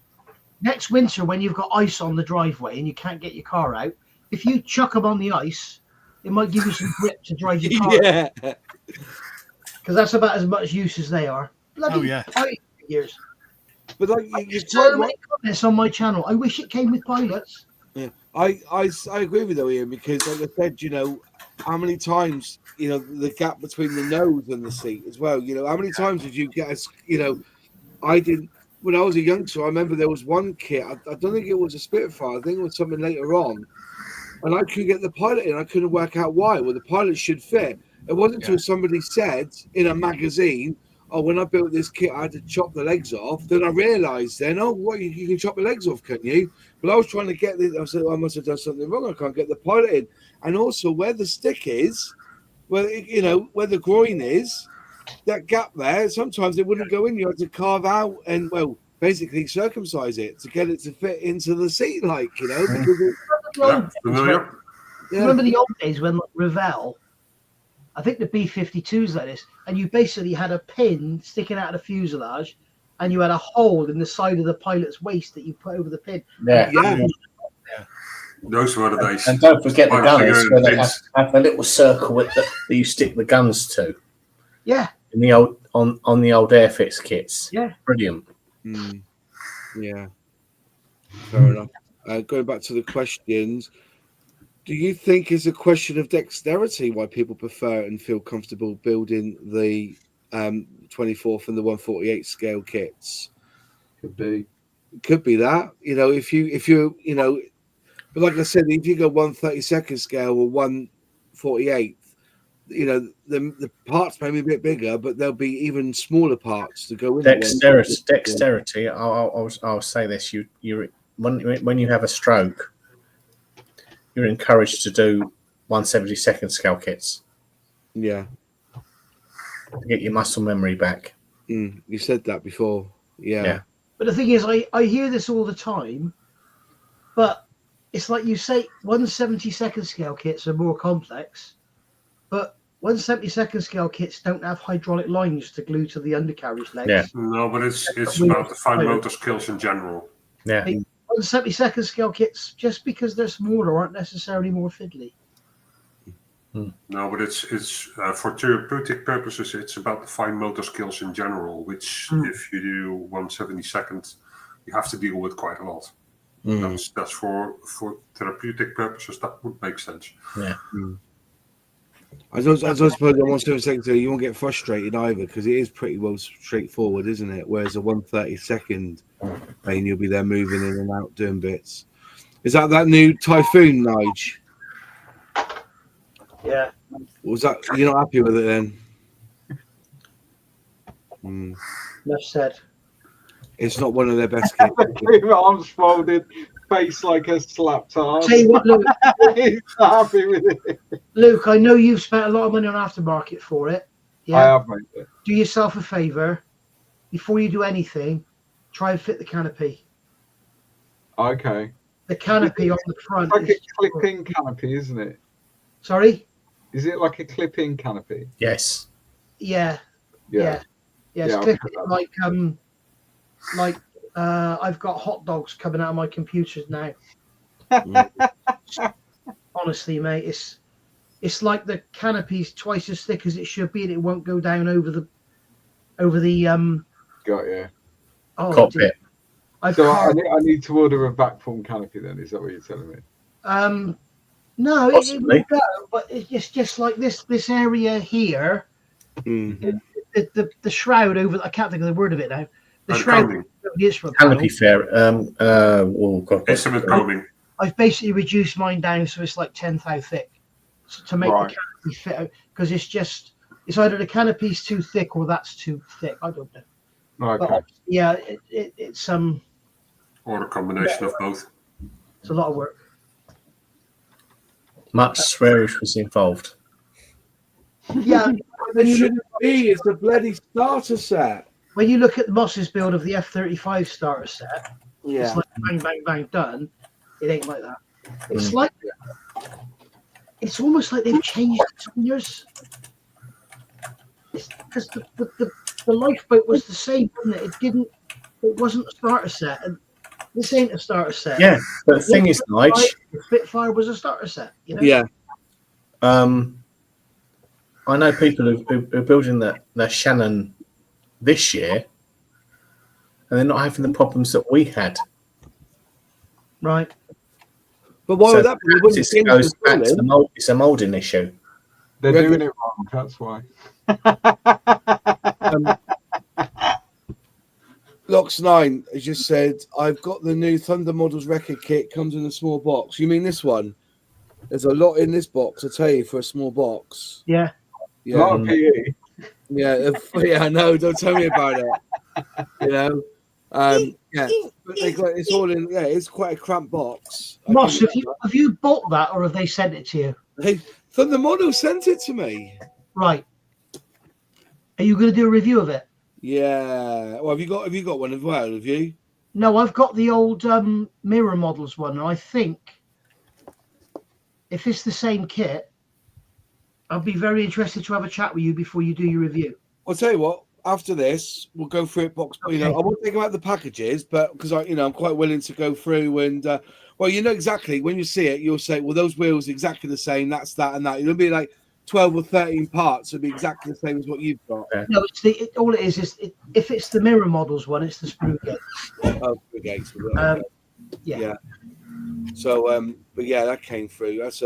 Next winter, when you've got ice on the driveway and you can't get your car out, if you chuck them on the ice, it might give you some grip to drive your car. Yeah. Because that's about as much use as they are. Bloody years. But like, so many comments on my channel. I wish it came with pilots. Yeah, I agree with you, Ian, because like I said, you know, how many times, you know, the gap between the nose and the seat as well. You know, how many times did you get us? You know, I didn't. When I was a youngster, I remember there was one kit. I don't think it was a Spitfire. I think it was something later on, and I couldn't get the pilot in. I couldn't work out why. Well, the pilot should fit. It wasn't until somebody said in a magazine, "Oh, when I built this kit, I had to chop the legs off." Then I realised, what, you can chop the legs off, couldn't you? But I was trying to get this. I said, I must have done something wrong. I can't get the pilot in. And also, where the stick is, where the groin is, that gap there, sometimes it wouldn't go in. You had to carve out and, well, basically circumcise it to get it to fit into the seat, like, you know. Because remember the old days when, like, Revell, I think the B-52s like this, and you basically had a pin sticking out of the fuselage, and you had a hole in the side of the pilot's waist that you put over the pin. Yeah. Those were the days. And don't forget the guns, where they have a little circle that you stick the guns to. Yeah. In the old on the old Airfix kits. Yeah. Brilliant. Yeah. Fair enough. Going back to the questions, do you think it's a question of dexterity why people prefer and feel comfortable building the 24th and the 148 scale kits? Could be that. You know, if you you know, but like I said, if you go 1/32 scale or 1/48, you know, the parts may be a bit bigger, but there'll be even smaller parts to go in. Dexterity. I'll say this: you when you have a stroke, you're encouraged to do 1/72 scale kits. Yeah. To get your muscle memory back. You said that before. Yeah. But the thing is, I hear this all the time, but it's like you say 1/72 scale kits are more complex, but 1/72 scale kits don't have hydraulic lines to glue to the undercarriage legs. Yeah. No, but it's about the fine motor skills in general. Yeah. 1/72 scale kits, just because they're smaller, aren't necessarily more fiddly. No, but it's for therapeutic purposes. It's about the fine motor skills in general. Which, if you do 1/72, you have to deal with quite a lot. That's for therapeutic purposes. That would make sense. Yeah. I suppose on 1/72 you won't get frustrated either, because it is pretty well straightforward, isn't it? Whereas a 1/32 pain, you'll be there moving in and out doing bits. Is that new Typhoon, Nige? Yeah. Was that, you're not happy with it then? Enough said. It's not one of their best kits. Arms folded, face like a slapped arm. Tell you what, Luke, He's happy with it. Luke, I know you've spent a lot of money on aftermarket for it. I have, made it. Do yourself a favour. Before you do anything, try and fit the canopy. Okay. The canopy on the front. It's like a clip-in canopy, isn't it? Sorry? Is it like a clip-in canopy? Yes. Yeah. Yeah. It's Yeah, I'll clip put that. like I've got hot dogs coming out of my computers now. Honestly, mate, it's like the canopy's twice as thick as it should be, and it won't go down over the Got you. Cockpit. I need to order a back form canopy then. Is that what you're telling me? No, it Possibly. will go, but it's just like this area here. The shroud over. I can't think of the word of it now. The shroud over the instrument Canopy panel. fair. Oh God. Instrument combing. I've basically reduced mine down so it's like 10th how thick to make the canopy fit out, because it's either the canopy's too thick or that's too thick. I don't know. Okay. But yeah, it's Or a combination of both. It's a lot of work. Much swearish was involved. Yeah, It shouldn't be. It's a bloody starter set. when you look at the Moss's build of the F-35 starter set, Yeah. it's like bang, bang, bang, done. It ain't like that. It's like, it's almost like they've changed the tuners. Because the lifeboat was the same, wasn't it? It wasn't a starter set. And this ain't a starter set. Yeah, but the thing is, Nige, The Spitfire was a starter set, you know? Yeah. I know people who are building their Shannon this year, and they're not having the problems that we had. Right. But why would that be? Perhaps it goes back to the mold. It's a molding issue. They're doing it wrong. That's why. Lox9 has just said, I've got the new Thunder Models record kit, comes in a small box. You mean this one? There's a lot in this box, I tell you, for a small box. Yeah. A lot of PE. Yeah, I know. Don't tell me about it. You know? Yeah. But it's all in, it's quite a cramped box. Moss, have you bought that or have they sent it to you? Hey, Thunder Models sent it to me. Right. Are you going to do a review of it? Yeah. Well, have you got one as well? Have you? No, I've got the old Mirror Models one. And I think if it's the same kit, I'd be very interested to have a chat with you before you do your review. I'll tell you what. After this, we'll go through it box. Okay. You know, I won't think about the packages, but because I'm quite willing to go through and well, you know exactly when you see it, you'll say, well, those wheels are exactly the same. That's that and that. It'll be like 12 or 13 parts. It'll be exactly the same as what you've got. No, all it is if it's the Mirror Models one, it's the sprue gates. Oh, the gates. Yeah. So, but yeah, that came through. That's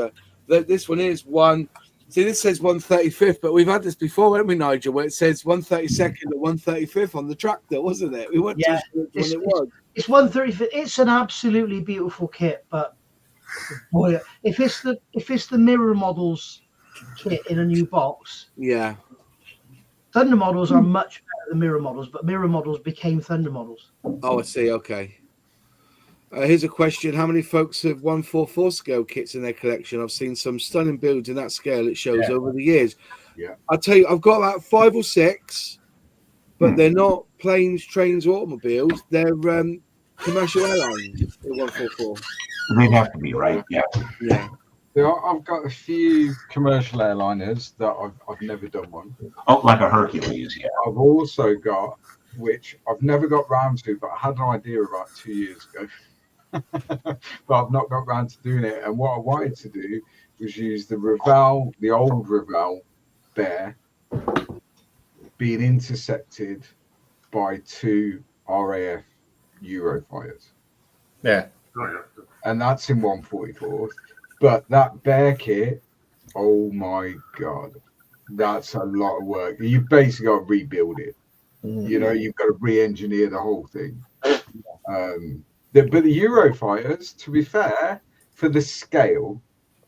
this one is one. See, this says 135th, but we've had this before, haven't we, Nigel? Where it says 132nd or 135th on the tractor, wasn't it? We weren't too sure when it was. It's 135th. It's an absolutely beautiful kit, but boy, if it's the Mirror Models kit in a new box, Yeah. Thunder Models are much better than Mirror Models, but Mirror Models became Thunder Models. Oh, I see. Okay. Here's a question. How many folks have 144 scale kits in their collection? I've seen some stunning builds in that scale it shows over the years. Yeah. I'll tell you, I've got about 5 or 6, but they're not planes, trains, or automobiles. They're commercial airlines. They're 144. They'd have to be, right? Yeah. Yeah. I've got a few commercial airliners that I've never done one. Oh, like a Hercules, yeah. I've also got, which I've never got round to, but I had an idea about 2 years ago. But I've not got round to doing it. And what I wanted to do was use the old Ravel Bear being intercepted by 2 RAF Eurofighters. Yeah. And that's in 144. But that Bear kit, oh my God, that's a lot of work. You basically got to rebuild it. You know, you've got to re-engineer the whole thing. But the Eurofighters, to be fair, for the scale,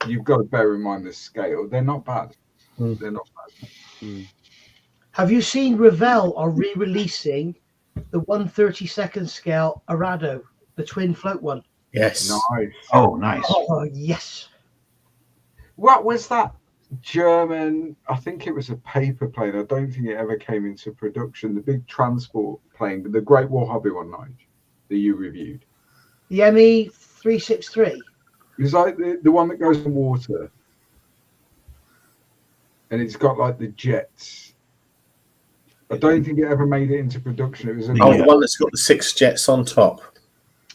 you've got to bear in mind the scale. They're not bad. They're not bad. Have you seen Revell are re-releasing the 1/32 scale Arado, the twin float one. Yes. Nice. Oh, nice. Oh yes. What was that German? I think it was a paper plane. I don't think it ever came into production. The big transport plane, the Great Wall Hobby one night that you reviewed. The ME 363. It's like the one that goes in water, and it's got like the jets. I don't think it ever made it into production. It was the one that's got the 6 jets on top.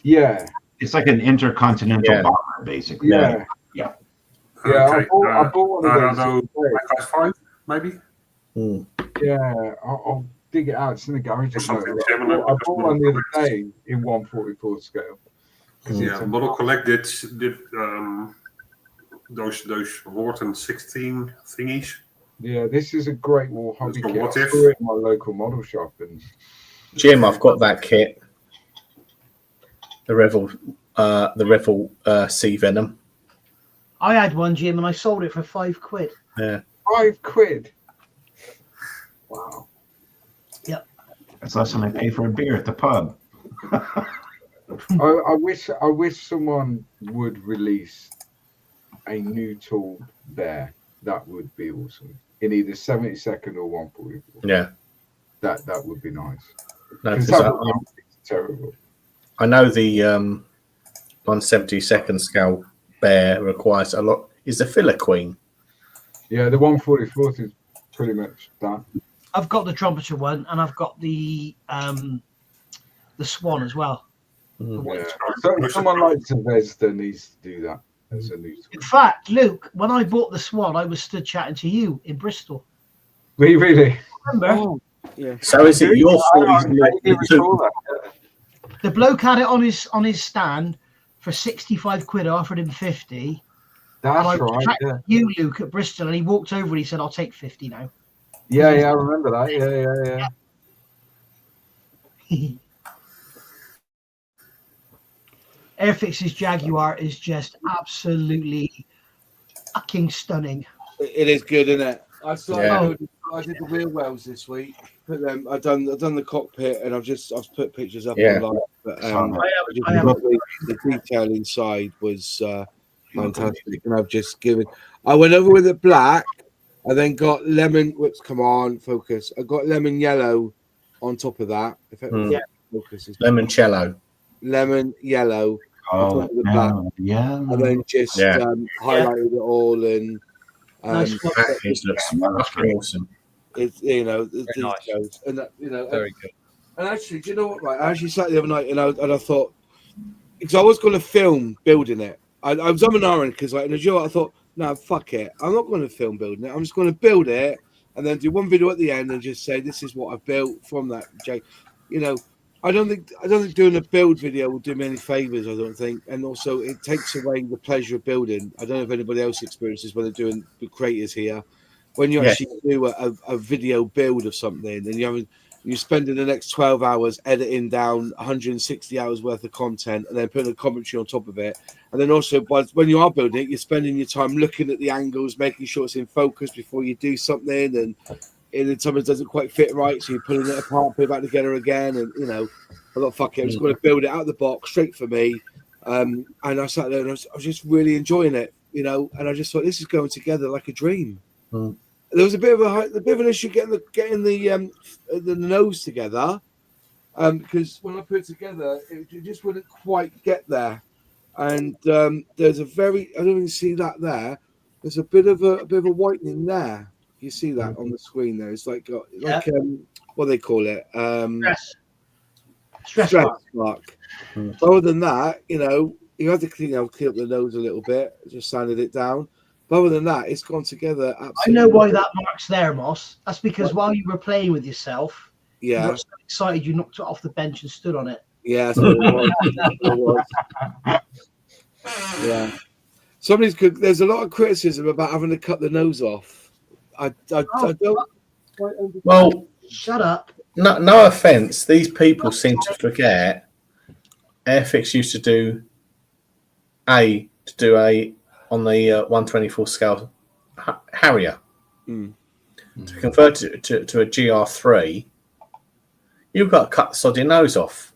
Yeah, it's like an intercontinental bomber, basically. Yeah. Yeah. Okay. I bought one of those. Class 5, maybe. Yeah, I'll dig it out. It's in the garage. I similar, bought one the other day in 1/44 scale. Yeah, Model Collect did those Horton 16 thingies. Yeah, this is a Great Wall Hobby kit. What I if? saw it in my local model shop, and Jim, I've got that kit. The Revel Sea Venom. I had one, Jim, and I sold it for £5. Yeah. £5. Wow. Yep. That's less than I pay for a beer at the pub. I wish someone would release a new tool there. That would be awesome. In either 72nd or 144. Yeah. That would be nice. No, Because it's terrible. I know the 1/72 scale bear requires a lot. Is the filler queen? Yeah, the 144th is pretty much that. I've got the trumpeter one, and I've got the swan as well. Yeah. So, someone like Sylvester needs to do that as a new tool. In fact, Luke, when I bought the swan, I was stood chatting to you in Bristol. Really? Remember? Oh, yeah. So is it your fault? The bloke had it on his stand for 65 quid. I offered him 50. That's I right. chatted Yeah. to you, Luke, at Bristol, and he walked over and he said, "I'll take 50 now." Yeah, I remember that. Yeah. Airfix's Jaguar is just absolutely fucking stunning. It is good, isn't it? I did the wheel wells this week. Put them. I've done the cockpit, and I've put pictures up online. But the detail inside was fantastic, and I've just given. I went over with it black. I then got lemon. Whoops, come on, focus. I got lemon yellow on top of that. Focus is Limoncello. lemon yellow on top of the black. Yeah. And then just highlighted it all and. Nice Package looks fucking awesome. It's the nice. details, and Very good. And actually, do you know what? Right, I actually sat the other night and I thought, because I was going to film building it. I was on an iron because I thought, no, fuck it. I'm not going to film building it. I'm just going to build it and then do one video at the end and just say this is what I've built from that. I don't think doing a build video will do me any favors. I don't think, and also it takes away the pleasure of building. I don't know if anybody else experiences when they're doing the creators here. When you actually do a video build of something, and you're spending the next 12 hours editing down 160 hours worth of content, and then putting a commentary on top of it, and then also when you are building it, you're spending your time looking at the angles, making sure it's in focus before you do something, and then something doesn't quite fit right, so you're pulling it apart, put it back together again, and I thought, fuck it, I'm just going to build it out of the box straight for me. And I sat there and I was just really enjoying it, and I just thought this is going together like a dream. There was a bit of an issue getting the nose together, because when I put it together, it just wouldn't quite get there. And there's I don't even see that there. There's a bit of a whitening there. You see that on the screen there? It's like what do they call it? Stress mark. Other than that, you have to clean up the nose a little bit, just sanded it down. But other than that, it's gone together absolutely. I know why that mark's there, Moss. That's because while you were playing with yourself, you got so excited you knocked it off the bench and stood on it. Yeah, that's what it was. Yeah. There's a lot of criticism about having to cut the nose off. I don't quite understand. Well, shut up. No offense. These people seem to forget Airfix used to do a on the 124 scale Harrier. To convert it to a GR3, You've got to cut the sodding nose off.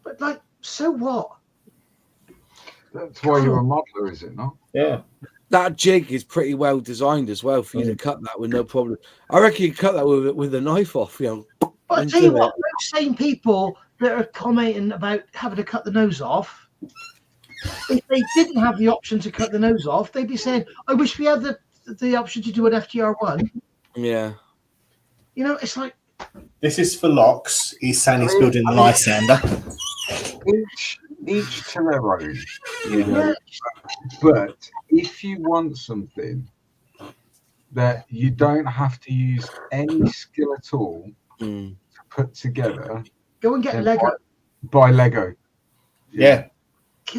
But like, so what? That's why you're a modeler, is it not? Yeah. That jig is pretty well designed as well for you to cut that with no problem. I reckon you cut that with a knife off, you know. But I tell you what, those same people that are commenting about having to cut the nose off, if they didn't have the option to cut the nose off, they'd be saying, I wish we had the option to do an FTR1. Yeah. You know, it's like... This is for Locks. He's saying he's building the Lysander. Each to their own. Yeah. But if you want something that you don't have to use any skill at all to put together, go and get Lego. Buy Lego. Yeah.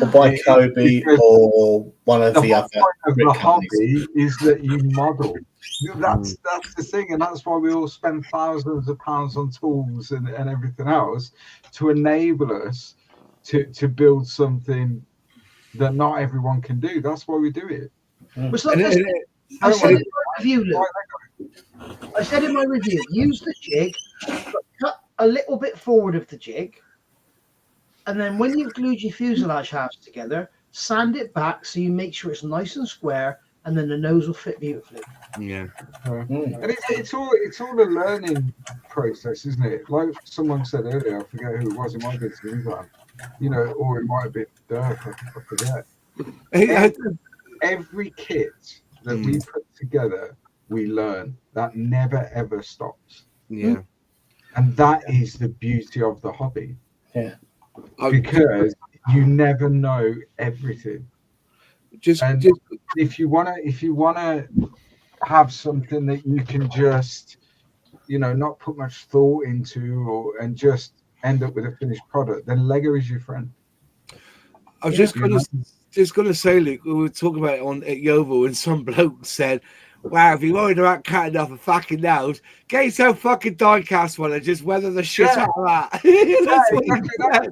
Or buy Kobe or one of the other. The hobby is that you model. That's the thing, and that's why we all spend thousands of pounds on tools and everything else to enable us to build something that not everyone can do. That's why we do it. I said in my review, Luke. I said in my review, use the jig, but cut a little bit forward of the jig, and then when you've glued your fuselage halves together, sand it back so you make sure it's nice and square, and then the nose will fit beautifully. Yeah. And it's all a learning process, isn't it? Like someone said earlier, I forget who it was, it might have been England, you know, or it might have been Dirk, I forget. Every kit that we put together, we learn. That never ever stops. Yeah. And that is the beauty of the hobby. Yeah. Because you never know everything. Just if you wanna have something that you can just, you know, not put much thought into and just end up with a finished product, then Lego is your friend. I was just gonna say, Luke, we were talking about it at Yeovil, and some bloke said, wow, if you're worried about cutting off a fucking nose, get yourself fucking die-cast one and just weather the shit out of that. That's what he said.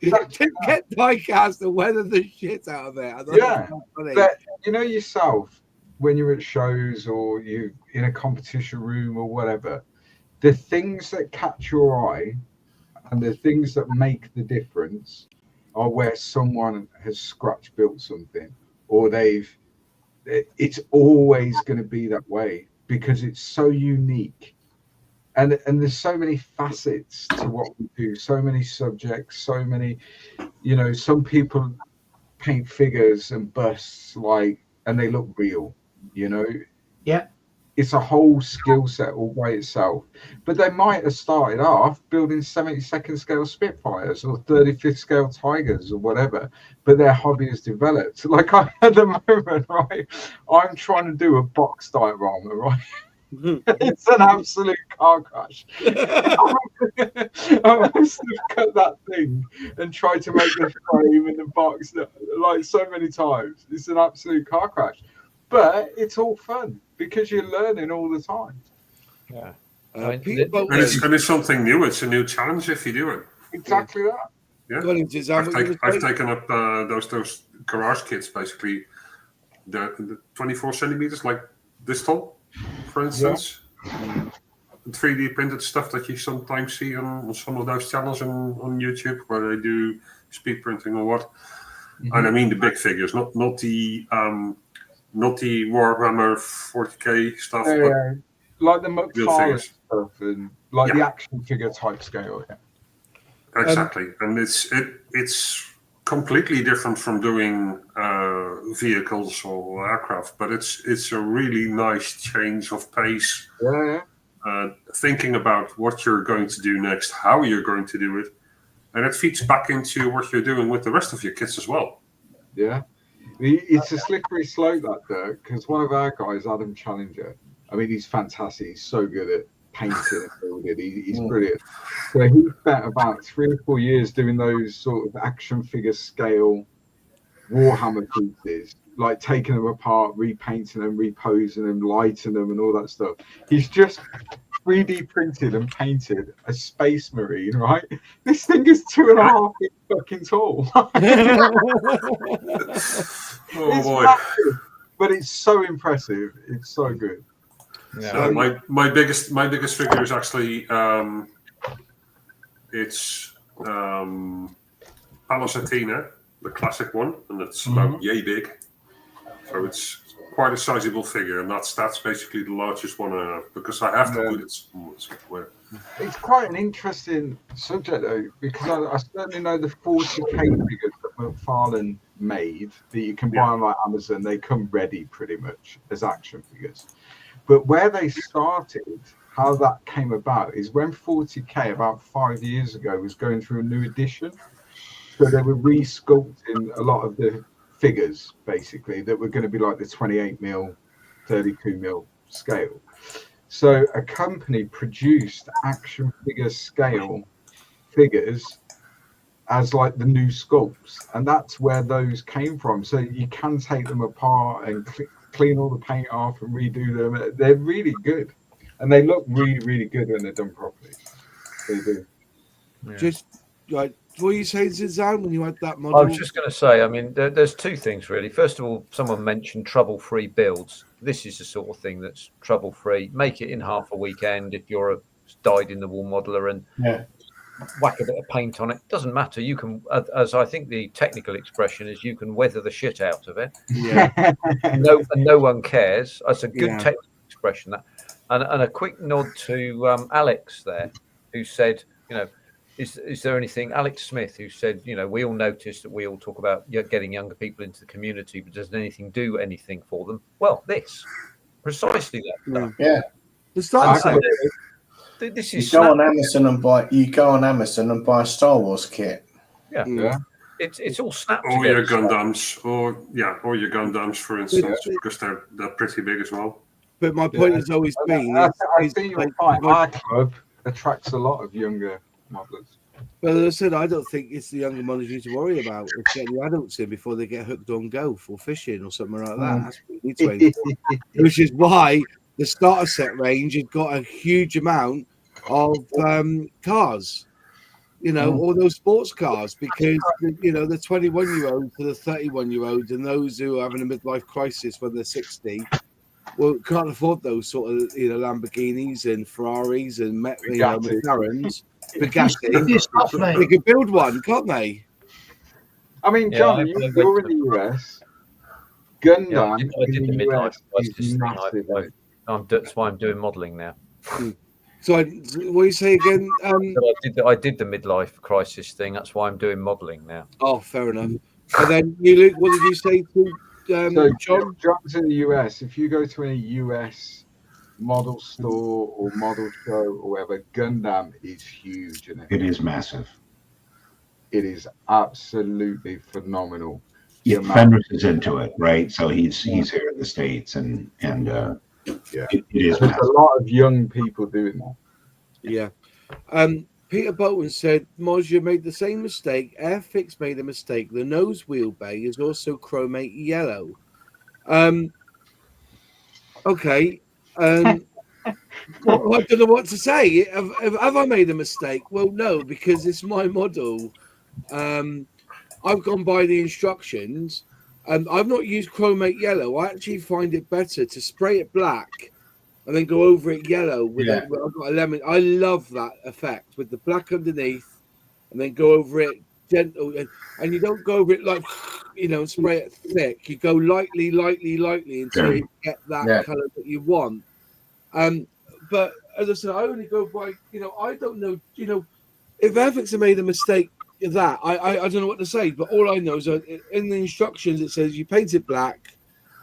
Just get die-cast and weather the shit out of it. But you know yourself, when you're at shows or you in a competition room or whatever, the things that catch your eye and the things that make the difference are where someone has scratch built something, or it's always going to be that way because it's so unique, and there's so many facets to what we do, so many subjects, so many, you know, some people paint figures and busts and they look real, you know. Yeah. It's a whole skill set all by itself. But they might have started off building 72nd scale Spitfires or 35th scale Tigers or whatever, but their hobby has developed. Like at the moment, right, I'm trying to do a box diorama, right? It's an absolute car crash. I must have cut that thing and tried to make the frame in the box like so many times. It's an absolute car crash. But it's all fun because you're learning all the time. Yeah. And it's something new. It's a new challenge if you do it. Exactly that. Yeah. I've taken up those garage kits, basically the 24 centimeters, like this tall, for instance. Yeah. 3D printed stuff that you sometimes see on some of those channels on YouTube where they do speed printing or what. Mm-hmm. And I mean the big figures, not the Warhammer 40k stuff, but like the McFarlane stuff and like the action figure type scale. Yeah. Exactly, and it's completely different from doing vehicles or aircraft, but it's a really nice change of pace. Yeah. Thinking about what you're going to do next, how you're going to do it, and it feeds back into what you're doing with the rest of your kits as well. Yeah. It's a slippery slope, that, Dirk, because one of our guys, Adam Challenger, I mean, he's fantastic. He's so good at painting and building. He's brilliant. So he spent about 3 or 4 years doing those sort of action figure scale Warhammer pieces, like taking them apart, repainting them, reposing them, lighting them, and all that stuff. He's just 3D printed and painted a Space Marine, right? This thing is 2.5 feet fucking tall. Oh boy! Massive, but it's so impressive. It's so good. Yeah. My biggest figure is actually It's Pallas Athena, the classic one, and it's about yay big. So it's quite a sizable figure, and that's basically the largest one I have, because I have to put it somewhere. It's quite an interesting subject, though, because I certainly know the 40k figures that McFarlane made that you can buy on like Amazon. They come ready pretty much as action figures. But where they started, how that came about, is when 40k about 5 years ago was going through a new edition. So they were re-sculpting a lot of the figures, basically, that were going to be like the 28mm, 32mm scale. So a company produced action figure scale figures as like the new sculpts, and that's where those came from. So you can take them apart and clean all the paint off and redo them. They're really good, and they look really, really good when they're done properly. They do. Yeah. Just like what you saying, Zizan, when you had that model? I was just going to say, I mean, there's two things really. First of all, someone mentioned trouble-free builds. This is the sort of thing that's trouble-free. Make it in half a weekend if you're a dyed-in-the-wool modeler, and whack a bit of paint on it. Doesn't matter. You can, as I think the technical expression is, you can weather the shit out of it. Yeah. No one cares. That's a good technical expression. That, and a quick nod to Alex there, who said, you know, is there anything, Alex Smith, who said, you know, we all notice that we all talk about getting younger people into the community, but does anything do anything for them? Well, this, precisely that. Yeah. This is you go on Amazon and buy a Star Wars kit. Yeah. It's all snapped or together. Your Gundams, or your Gundams, for instance, because they're pretty big as well. But my point has always been, I think you're right. Our club attracts a lot of younger modelers. But as I said, I don't think it's the younger modelers you need to worry about. It's getting the adults in before they get hooked on golf or fishing or something like that. That's what we need to aim for. Which is why the starter set range has got a huge amount of cars. You know, all those sports cars, because you know the 21-year-olds to the 31-year-olds and those who are having a midlife crisis when they're 60, well, can't afford those sort of Lamborghinis and Ferraris and McLarens. They could build one, can't they? I mean, John, you're in the US. Gundam I did the midlife crisis massive. That's why I'm doing modelling now. So, what do you say again? I did the midlife crisis thing. That's why I'm doing modelling now. Oh, fair enough. And then you, Luke, what did you say to so John? John's in the US. If you go to any US model store or model show or whatever, Gundam is huge. It is massive. It is absolutely phenomenal. Yeah, Fenris is into it, right? So he's here in the States, and it is. There's a lot of young people doing that. Yeah. Peter Bolton said, Moz, you made the same mistake. Airfix made a mistake. The nose wheel bay is also chromate yellow. Okay. Well, I don't know what to say. Have I made a mistake? Well, no, because it's my model. I've gone by the instructions. I've not used chromate yellow. I actually find it better to spray it black and then go over it yellow with I've got a lemon. I love that effect with the black underneath and then go over it gentle. And you don't go over it like, spray it thick. You go lightly until you get that color that you want. But as I said, I only go by, I don't know, if Airfix have made a mistake, that I don't know what to say, but all I know is that in the instructions it says you paint it black,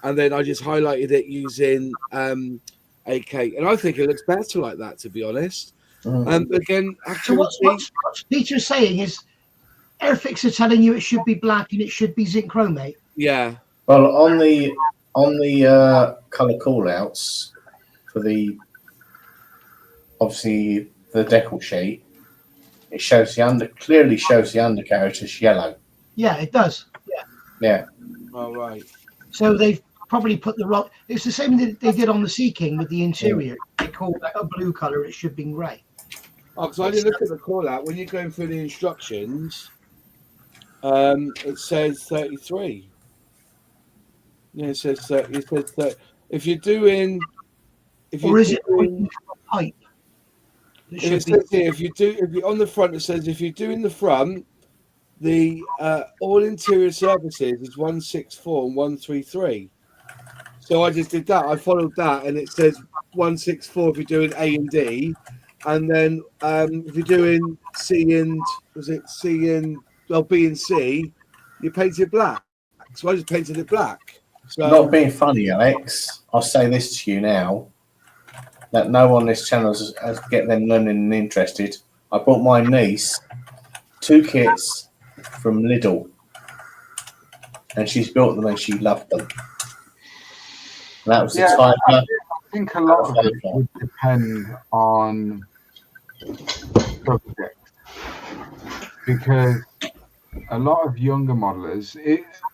and then I just highlighted it using AK, and I think it looks better like that, to be honest. Again, so what Peter's saying is Airfix are telling you it should be black and it should be zinc chromate. Yeah. Well, on the color callouts for obviously the decal sheet, it shows clearly shows the undercarriage as yellow. Yeah, it does. Yeah. All right. So they've probably put the wrong. It's the same that they did on the Sea King with the interior. They called that a blue color. It should be grey. Oh, because I didn't look at the call out when you're going through the instructions. It says 33. Yeah, it says 30. It says 30. If you're doing, or is it a pipe? It says here, if you on the front, it says if you do in the front, the all interior services is 164 and 133. So I just did that. I followed that, and it says 164 if you're doing A and D, and then if you're doing C and B and C, you paint it black. So I just painted it black. So not being funny, Alex, I'll say this to you now. That no one on this channel has get them learning and interested. I bought my niece 2 kits from Lidl, and she's built them and she loved them. And that was the time. I think a lot of it would depend on subjects, because a lot of younger modelers,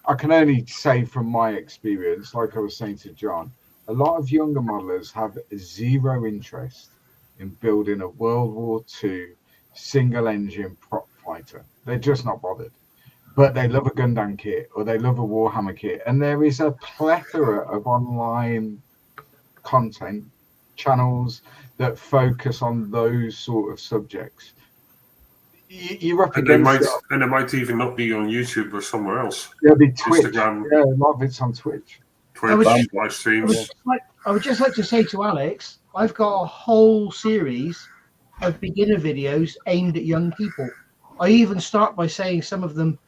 I can only say from my experience, like I was saying to John, a lot of younger modelers have zero interest in building a World War II single-engine prop fighter. They're just not bothered. But they love a Gundam kit or they love a Warhammer kit. And there is a plethora of online content channels that focus on those sort of subjects. You're up against and it might even not be on YouTube or somewhere else. There'll be Twitch. Instagram. Yeah, a lot of it's on Twitch. Live streams. I would just like to say to Alex, I've got a whole series of beginner videos aimed at young people. I even start by saying some of them,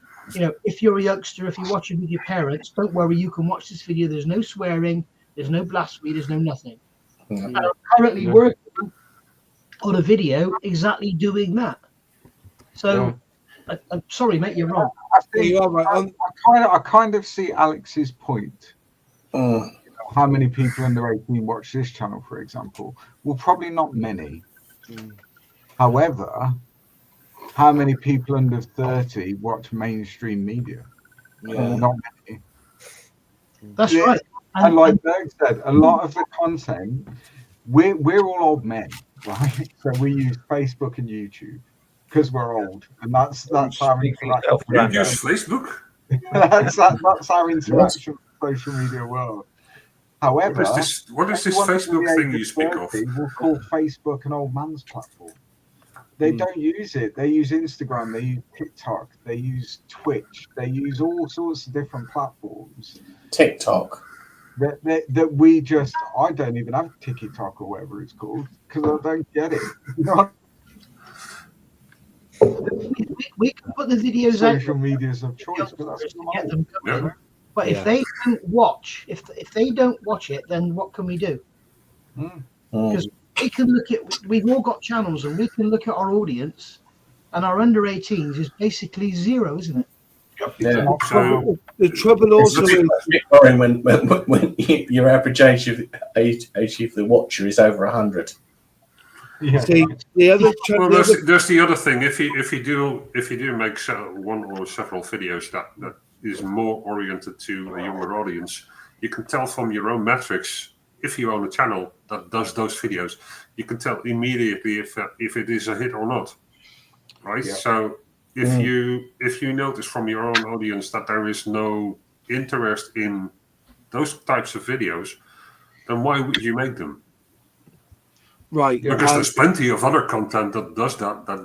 if you're a youngster, if you're watching with your parents, don't worry, you can watch this video. There's no swearing, there's no blasphemy, there's no nothing. Mm-hmm. And I'm currently working on a video exactly doing that. So, I'm sorry, mate, you're wrong. You are right. I kind of see Alex's point. How many people under 18 watch this channel, for example? Well, probably not many. However, how many people under 30 watch mainstream media? Not many. That's right. And like Berg said, a lot of the content, we're all old men, right? So we use Facebook and YouTube because we're old, and that's our interaction. You use Facebook? that's our interaction with the social media world. However, what is this Facebook thing you speak of? We'll call Facebook an old man's platform. They don't use it. They use Instagram. They use TikTok. They use Twitch. They use all sorts of different platforms. TikTok. That we just, I don't even have TikTok or whatever it's called because I don't get it. We can put the videos out. Social medias of choice, but that's get them going. But if they don't watch, if they don't watch it, then what can we do? Because we can look at, we've all got channels, and we can look at our audience, and our under 18s is basically zero, isn't it? Yeah. So the trouble also is when your average age of the watcher is over 100. Yeah. See, the other there's the other thing. If you do make one or several videos that is more oriented to a younger audience, you can tell from your own metrics. If you own a channel that does those videos, you can tell immediately if it is a hit or not, right? Yeah. So if you notice from your own audience that there is no interest in those types of videos, then why would you make them? Right. Because there's plenty of other content that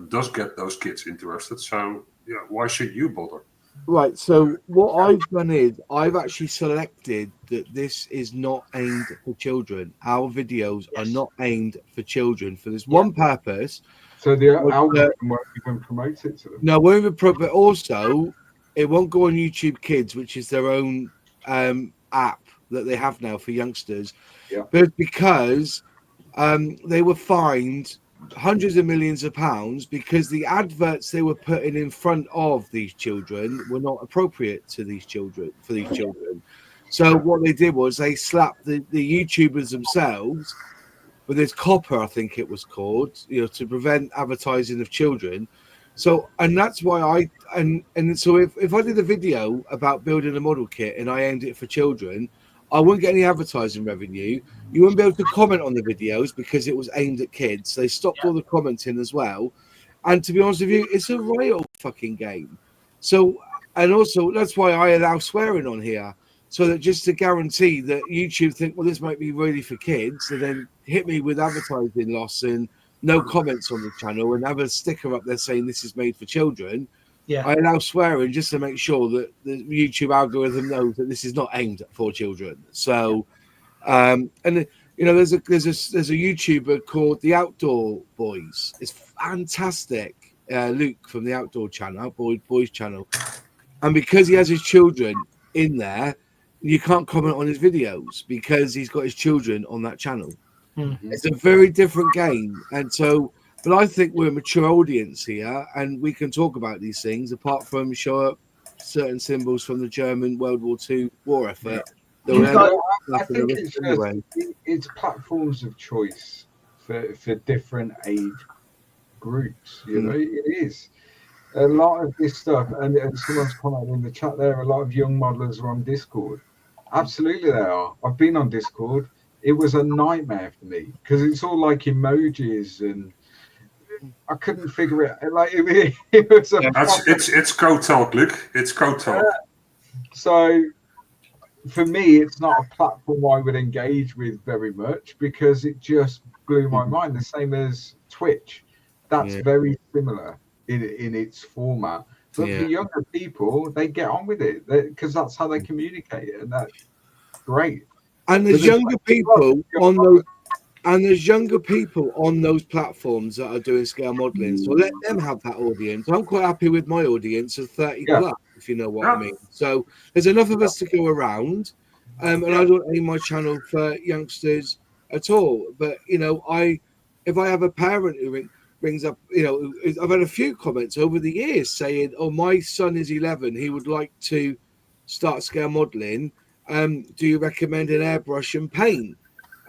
does get those kids interested. So yeah, why should you bother? Right. So what I've done is I've actually selected that this is not aimed for children. Our videos are not aimed for children for this one purpose. So the algorithm won't even promote it to them. No, won't even promote, but also it won't go on YouTube Kids, which is their own app that they have now for youngsters. Yeah. But because they were fined hundreds of millions of pounds because the adverts they were putting in front of these children were not appropriate to these children, for these children. So what they did was they slapped the YouTubers themselves with this copper, I think it was called, to prevent advertising of children. So, and that's why so if I did a video about building a model kit and I aimed it for children, I wouldn't get any advertising revenue. You wouldn't be able to comment on the videos because it was aimed at kids. They stopped all the commenting as well. And to be honest with you, it's a royal fucking game. So, and also that's why I allow swearing on here. So that just to guarantee that YouTube think, well, this might be really for kids, and then hit me with advertising loss and no comments on the channel and have a sticker up there saying this is made for children, Yeah. I allow swearing just to make sure that the YouTube algorithm knows that this is not aimed for children. So, and you know, there's a YouTuber called the Outdoor Boys. It's fantastic. Luke from the Outdoor Channel, Boys Channel, and because he has his children in there, you can't comment on his videos because he's got his children on that channel. Mm-hmm. It's a very different game, and so. But I think we're a mature audience here, and we can talk about these things apart from show up certain symbols from the German World War II war effort. I think it's platforms of choice for different age groups. You know, it is. A lot of this stuff, and someone's commented in the chat there, a lot of young modelers are on Discord. Absolutely, they are. I've been on Discord. It was a nightmare for me because it's all like emojis and I couldn't figure it. Like it was it's code talk, Luke. It's code talk. So for me, it's not a platform I would engage with very much because it just blew my mind. The same as Twitch. That's very similar in its format. But for younger people, they get on with it because that's how they communicate, and that's great. And there's younger people on those. And there's younger people on those platforms that are doing scale modeling. So let them have that audience. I'm quite happy with my audience of 30 plus, if you know what I mean. So there's enough of us to go around. And I don't aim my channel for youngsters at all. But, you know, if I have a parent who brings up, you know, I've had a few comments over the years saying, oh, my son is 11. He would like to start scale modeling. Do you recommend an airbrush and paint?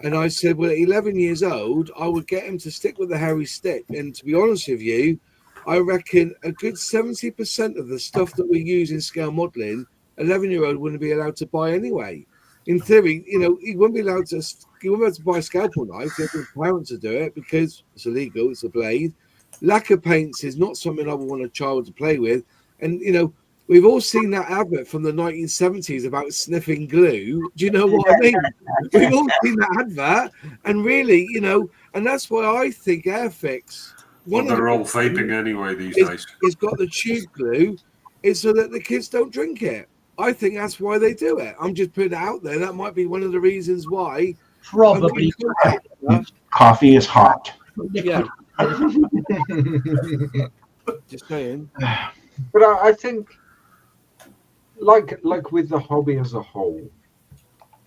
And I said, well, at 11 years old, I would get him to stick with the hairy stick. And to be honest with you, I reckon a good 70% of the stuff that we use in scale modeling, 11-year-old wouldn't be allowed to buy anyway. In theory, you know, he wouldn't be allowed to buy a scalpel knife. He has his parents to do it because it's illegal. It's a blade. Lacquer paints is not something I would want a child to play with. And, you know, we've all seen that advert from the 1970s about sniffing glue. Do you know what I mean? We've all seen that advert. And really, you know, and that's why I think Airfix... Well, they're all vaping anyway these days. It's got the tube glue. It's so that the kids don't drink it. I think that's why they do it. I'm just putting it out there. That might be one of the reasons why. Probably. Coffee is hot. Yeah. Just saying. But I think... Like with the hobby as a whole,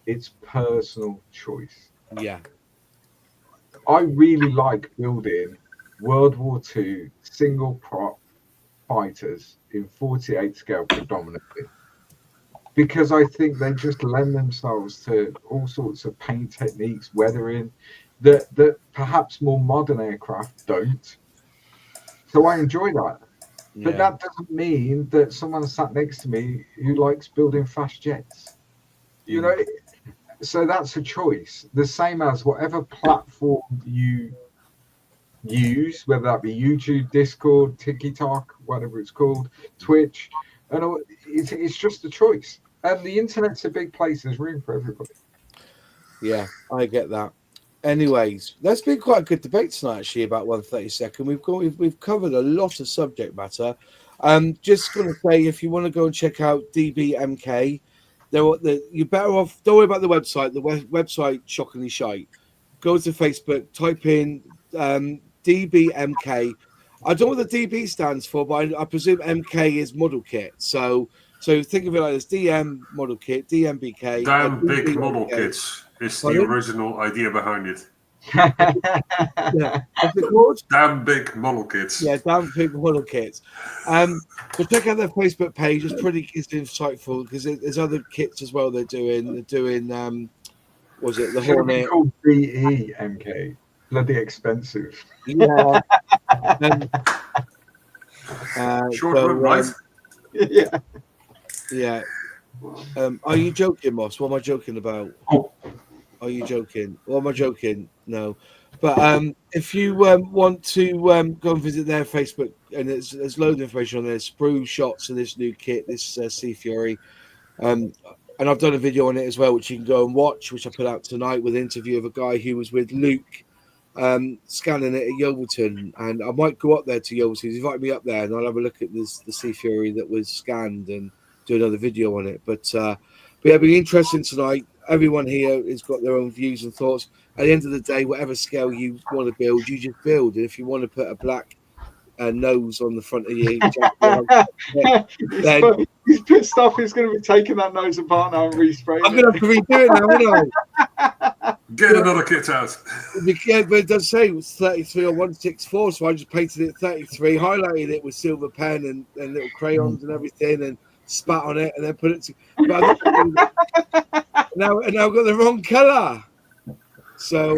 it's personal choice. Yeah. I really like building World War II single prop fighters in 48 scale predominantly. Because I think they just lend themselves to all sorts of paint techniques, weathering, that perhaps more modern aircraft don't. So I enjoy that. But that doesn't mean that someone sat next to me who likes building fast jets. You know, so that's a choice. The same as whatever platform you use, whether that be YouTube, Discord, TikTok, whatever it's called, Twitch, and it's just a choice. And the internet's a big place. There's room for everybody. Yeah, I get that. Anyways, that's been quite a good debate tonight, actually, about 132nd. We've covered a lot of subject matter. Just going to say, if you want to go and check out DBMK, you're better off. Don't worry about the website. The website shockingly shite. Go to Facebook, type in DBMK. I don't know what the DB stands for, but I presume MK is model kit. So think of it like this: DM model kit, DMBK. Damn big model kits. It's the original idea behind it. What's it called? Damn big model kits. Yeah, damn big model kits. But check out their Facebook page. It's insightful because there's other kits as well. They're doing. Was it the Hornet? Called BEMK. Bloody expensive. Yeah. Short run, right? Yeah. Yeah. Are you joking, Moss? What am I joking about? Are you joking? What am I joking? No. But if you want to go and visit their Facebook, and there's loads of information on there, sprue shots of this new kit, this Sea Fury. And I've done a video on it as well, which you can go and watch, which I put out tonight with an interview of a guy who was with Luke scanning it at Yeovilton, and I might go up there to Yeovilton. He's invited me up there, and I'll have a look at the Sea Fury that was scanned and do another video on it. But yeah, it'll be interesting tonight. Everyone here has got their own views and thoughts. At the end of the day, whatever scale you want to build, you just build. And if you want to put a black nose on the front of you, then he's pissed off. He's going to be taking that nose apart now and respraying. I'm going to have to redo it now, won't I? Get another kit out. Yeah, but it does say it was 33 or 164, so I just painted it 33, highlighted it with silver pen and little crayons and everything, and spat on it, and then put it to. Now I've got the wrong colour. So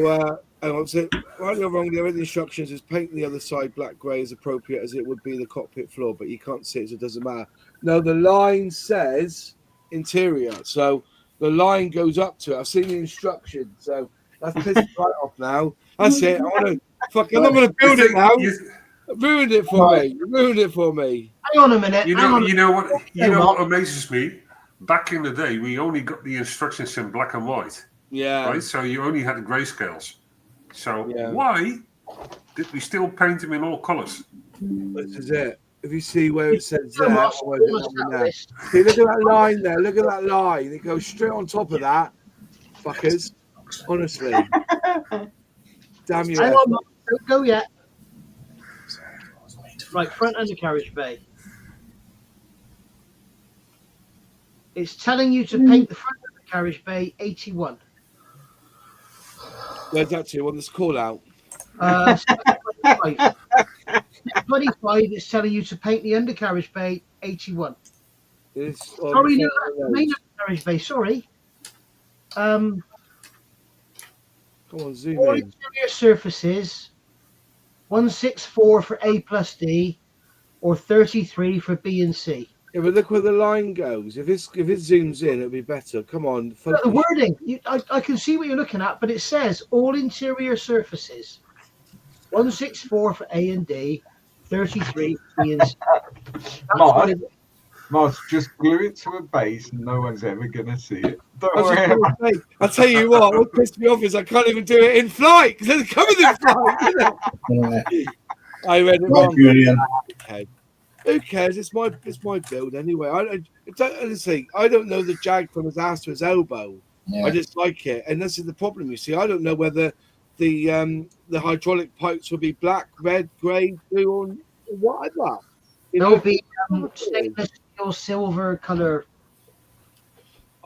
right or wrong, the instructions is paint the other side black grey as appropriate as it would be the cockpit floor, but you can't see it, so it doesn't matter. No, the line says interior, so the line goes up to it. I've seen the instructions, so that's pissed right off now. That's it. I'm not going to build it now. Ruined it for me. You ruined it for me. Hang on a minute. You know what amazes me? Back in the day, we only got the instructions in black and white. Yeah. Right. So you only had the grayscales. So yeah. Why did we still paint them in all colours? This is it. If you see where it says there, see, look at that line there. Look at that line. It goes straight on top of that. Fuckers. Honestly. Damn you. Hang on, don't go yet. Right, front undercarriage bay. It's telling you to paint the front undercarriage bay 81. Where's that to? On this call out? 25. 25 is telling you to paint the undercarriage bay 81. Sorry, no, that's the main undercarriage bay. Sorry. Come on, zoom all in. Interior surfaces 164 for A plus D, or 33 for B and C. Yeah, but look where the line goes. If it zooms in, it'll be better. Come on, focus. The wording, I can see what you're looking at, but it says all interior surfaces 164 for A and D, 33 for B and C. Mars, just glue it to a base and no one's ever going to see it. Don't worry. I'll tell you what pissed me off is I can't even do it in flight because it's coming in flight. I read it wrong. Okay. Who cares? It's my build anyway. I don't know the Jag from his ass to his elbow. Yeah. I just like it, and this is the problem. You see, I don't know whether the hydraulic pipes will be black, red, grey, blue, or whatever. They'll be stainless steel silver colour.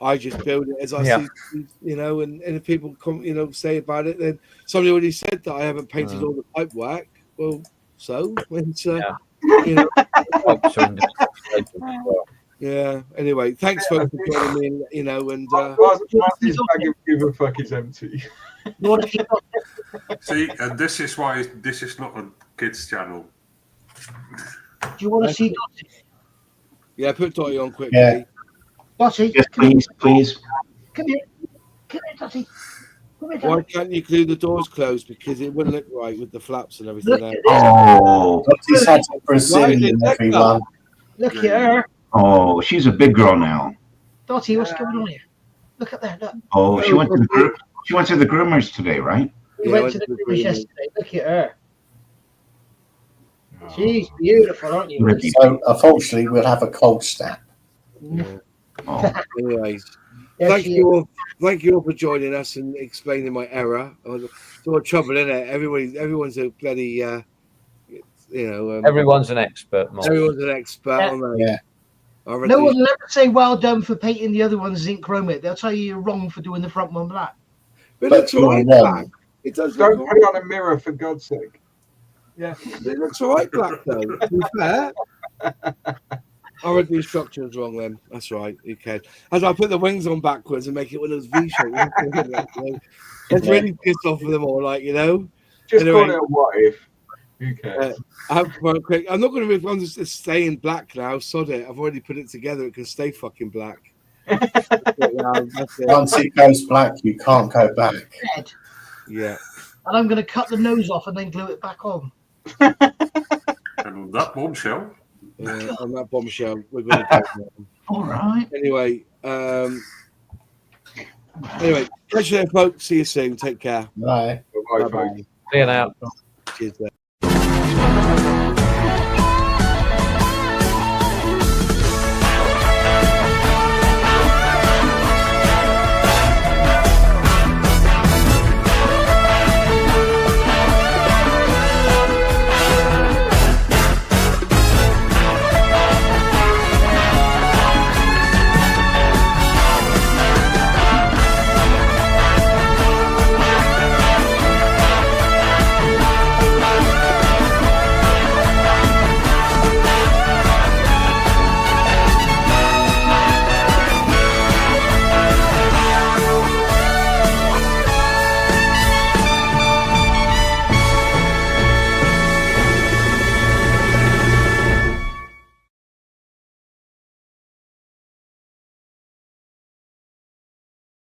I just build it as I see, and if people come, say about it, then somebody already said that I haven't painted all the pipe work. Well, so it's yeah. Anyway, thanks folks for joining me. And his bag of give a fuck is empty. See, and this is why this is not a kids channel. Do you want to see Dottie? Yeah, put Dottie on quickly. Yeah. Dottie, yes, please. Come here, Dottie. Why can't you glue the doors closed? Because it wouldn't look right with the flaps and everything. Dottie's had a Brazilian, everyone. Look at her. Oh, she's a big girl now. Dottie, what's going on here? Look at that. Look. Oh, she went to the groomers today, right? We went to the groomers yesterday. Look at her. She's beautiful, aren't you? So, unfortunately, we'll have a cold snap. Yeah. Anyways, thank you all for joining us and explaining my error. It's all trouble, isn't it? Everyone's a bloody, everyone's an expert, Mark. Everyone's an expert, aren't they? Yeah. No one will ever say well done for painting the other one zinc chromate. They'll tell you you're wrong for doing the front one black. But it looks all right black. It does. Don't put it on a mirror, for God's sake. Yeah, it looks all right black though. To be fair. I read the instructions wrong then. That's right. Okay. As I put the wings on backwards and make it one of those V-shapes. It's really pissed off with them all, Just anyway, call it a what if. Who cares? I'm not going to move on to stay in black now. Sod it. I've already put it together. It can stay fucking black. Once it goes black, you can't go back. Yeah. And I'm going to cut the nose off and then glue it back on. And on that bombshell. On that bombshell, we're going to go. All right. Anyway, catch you there, folks. See you soon. Take care. Bye. Bye. See you now. Cheers.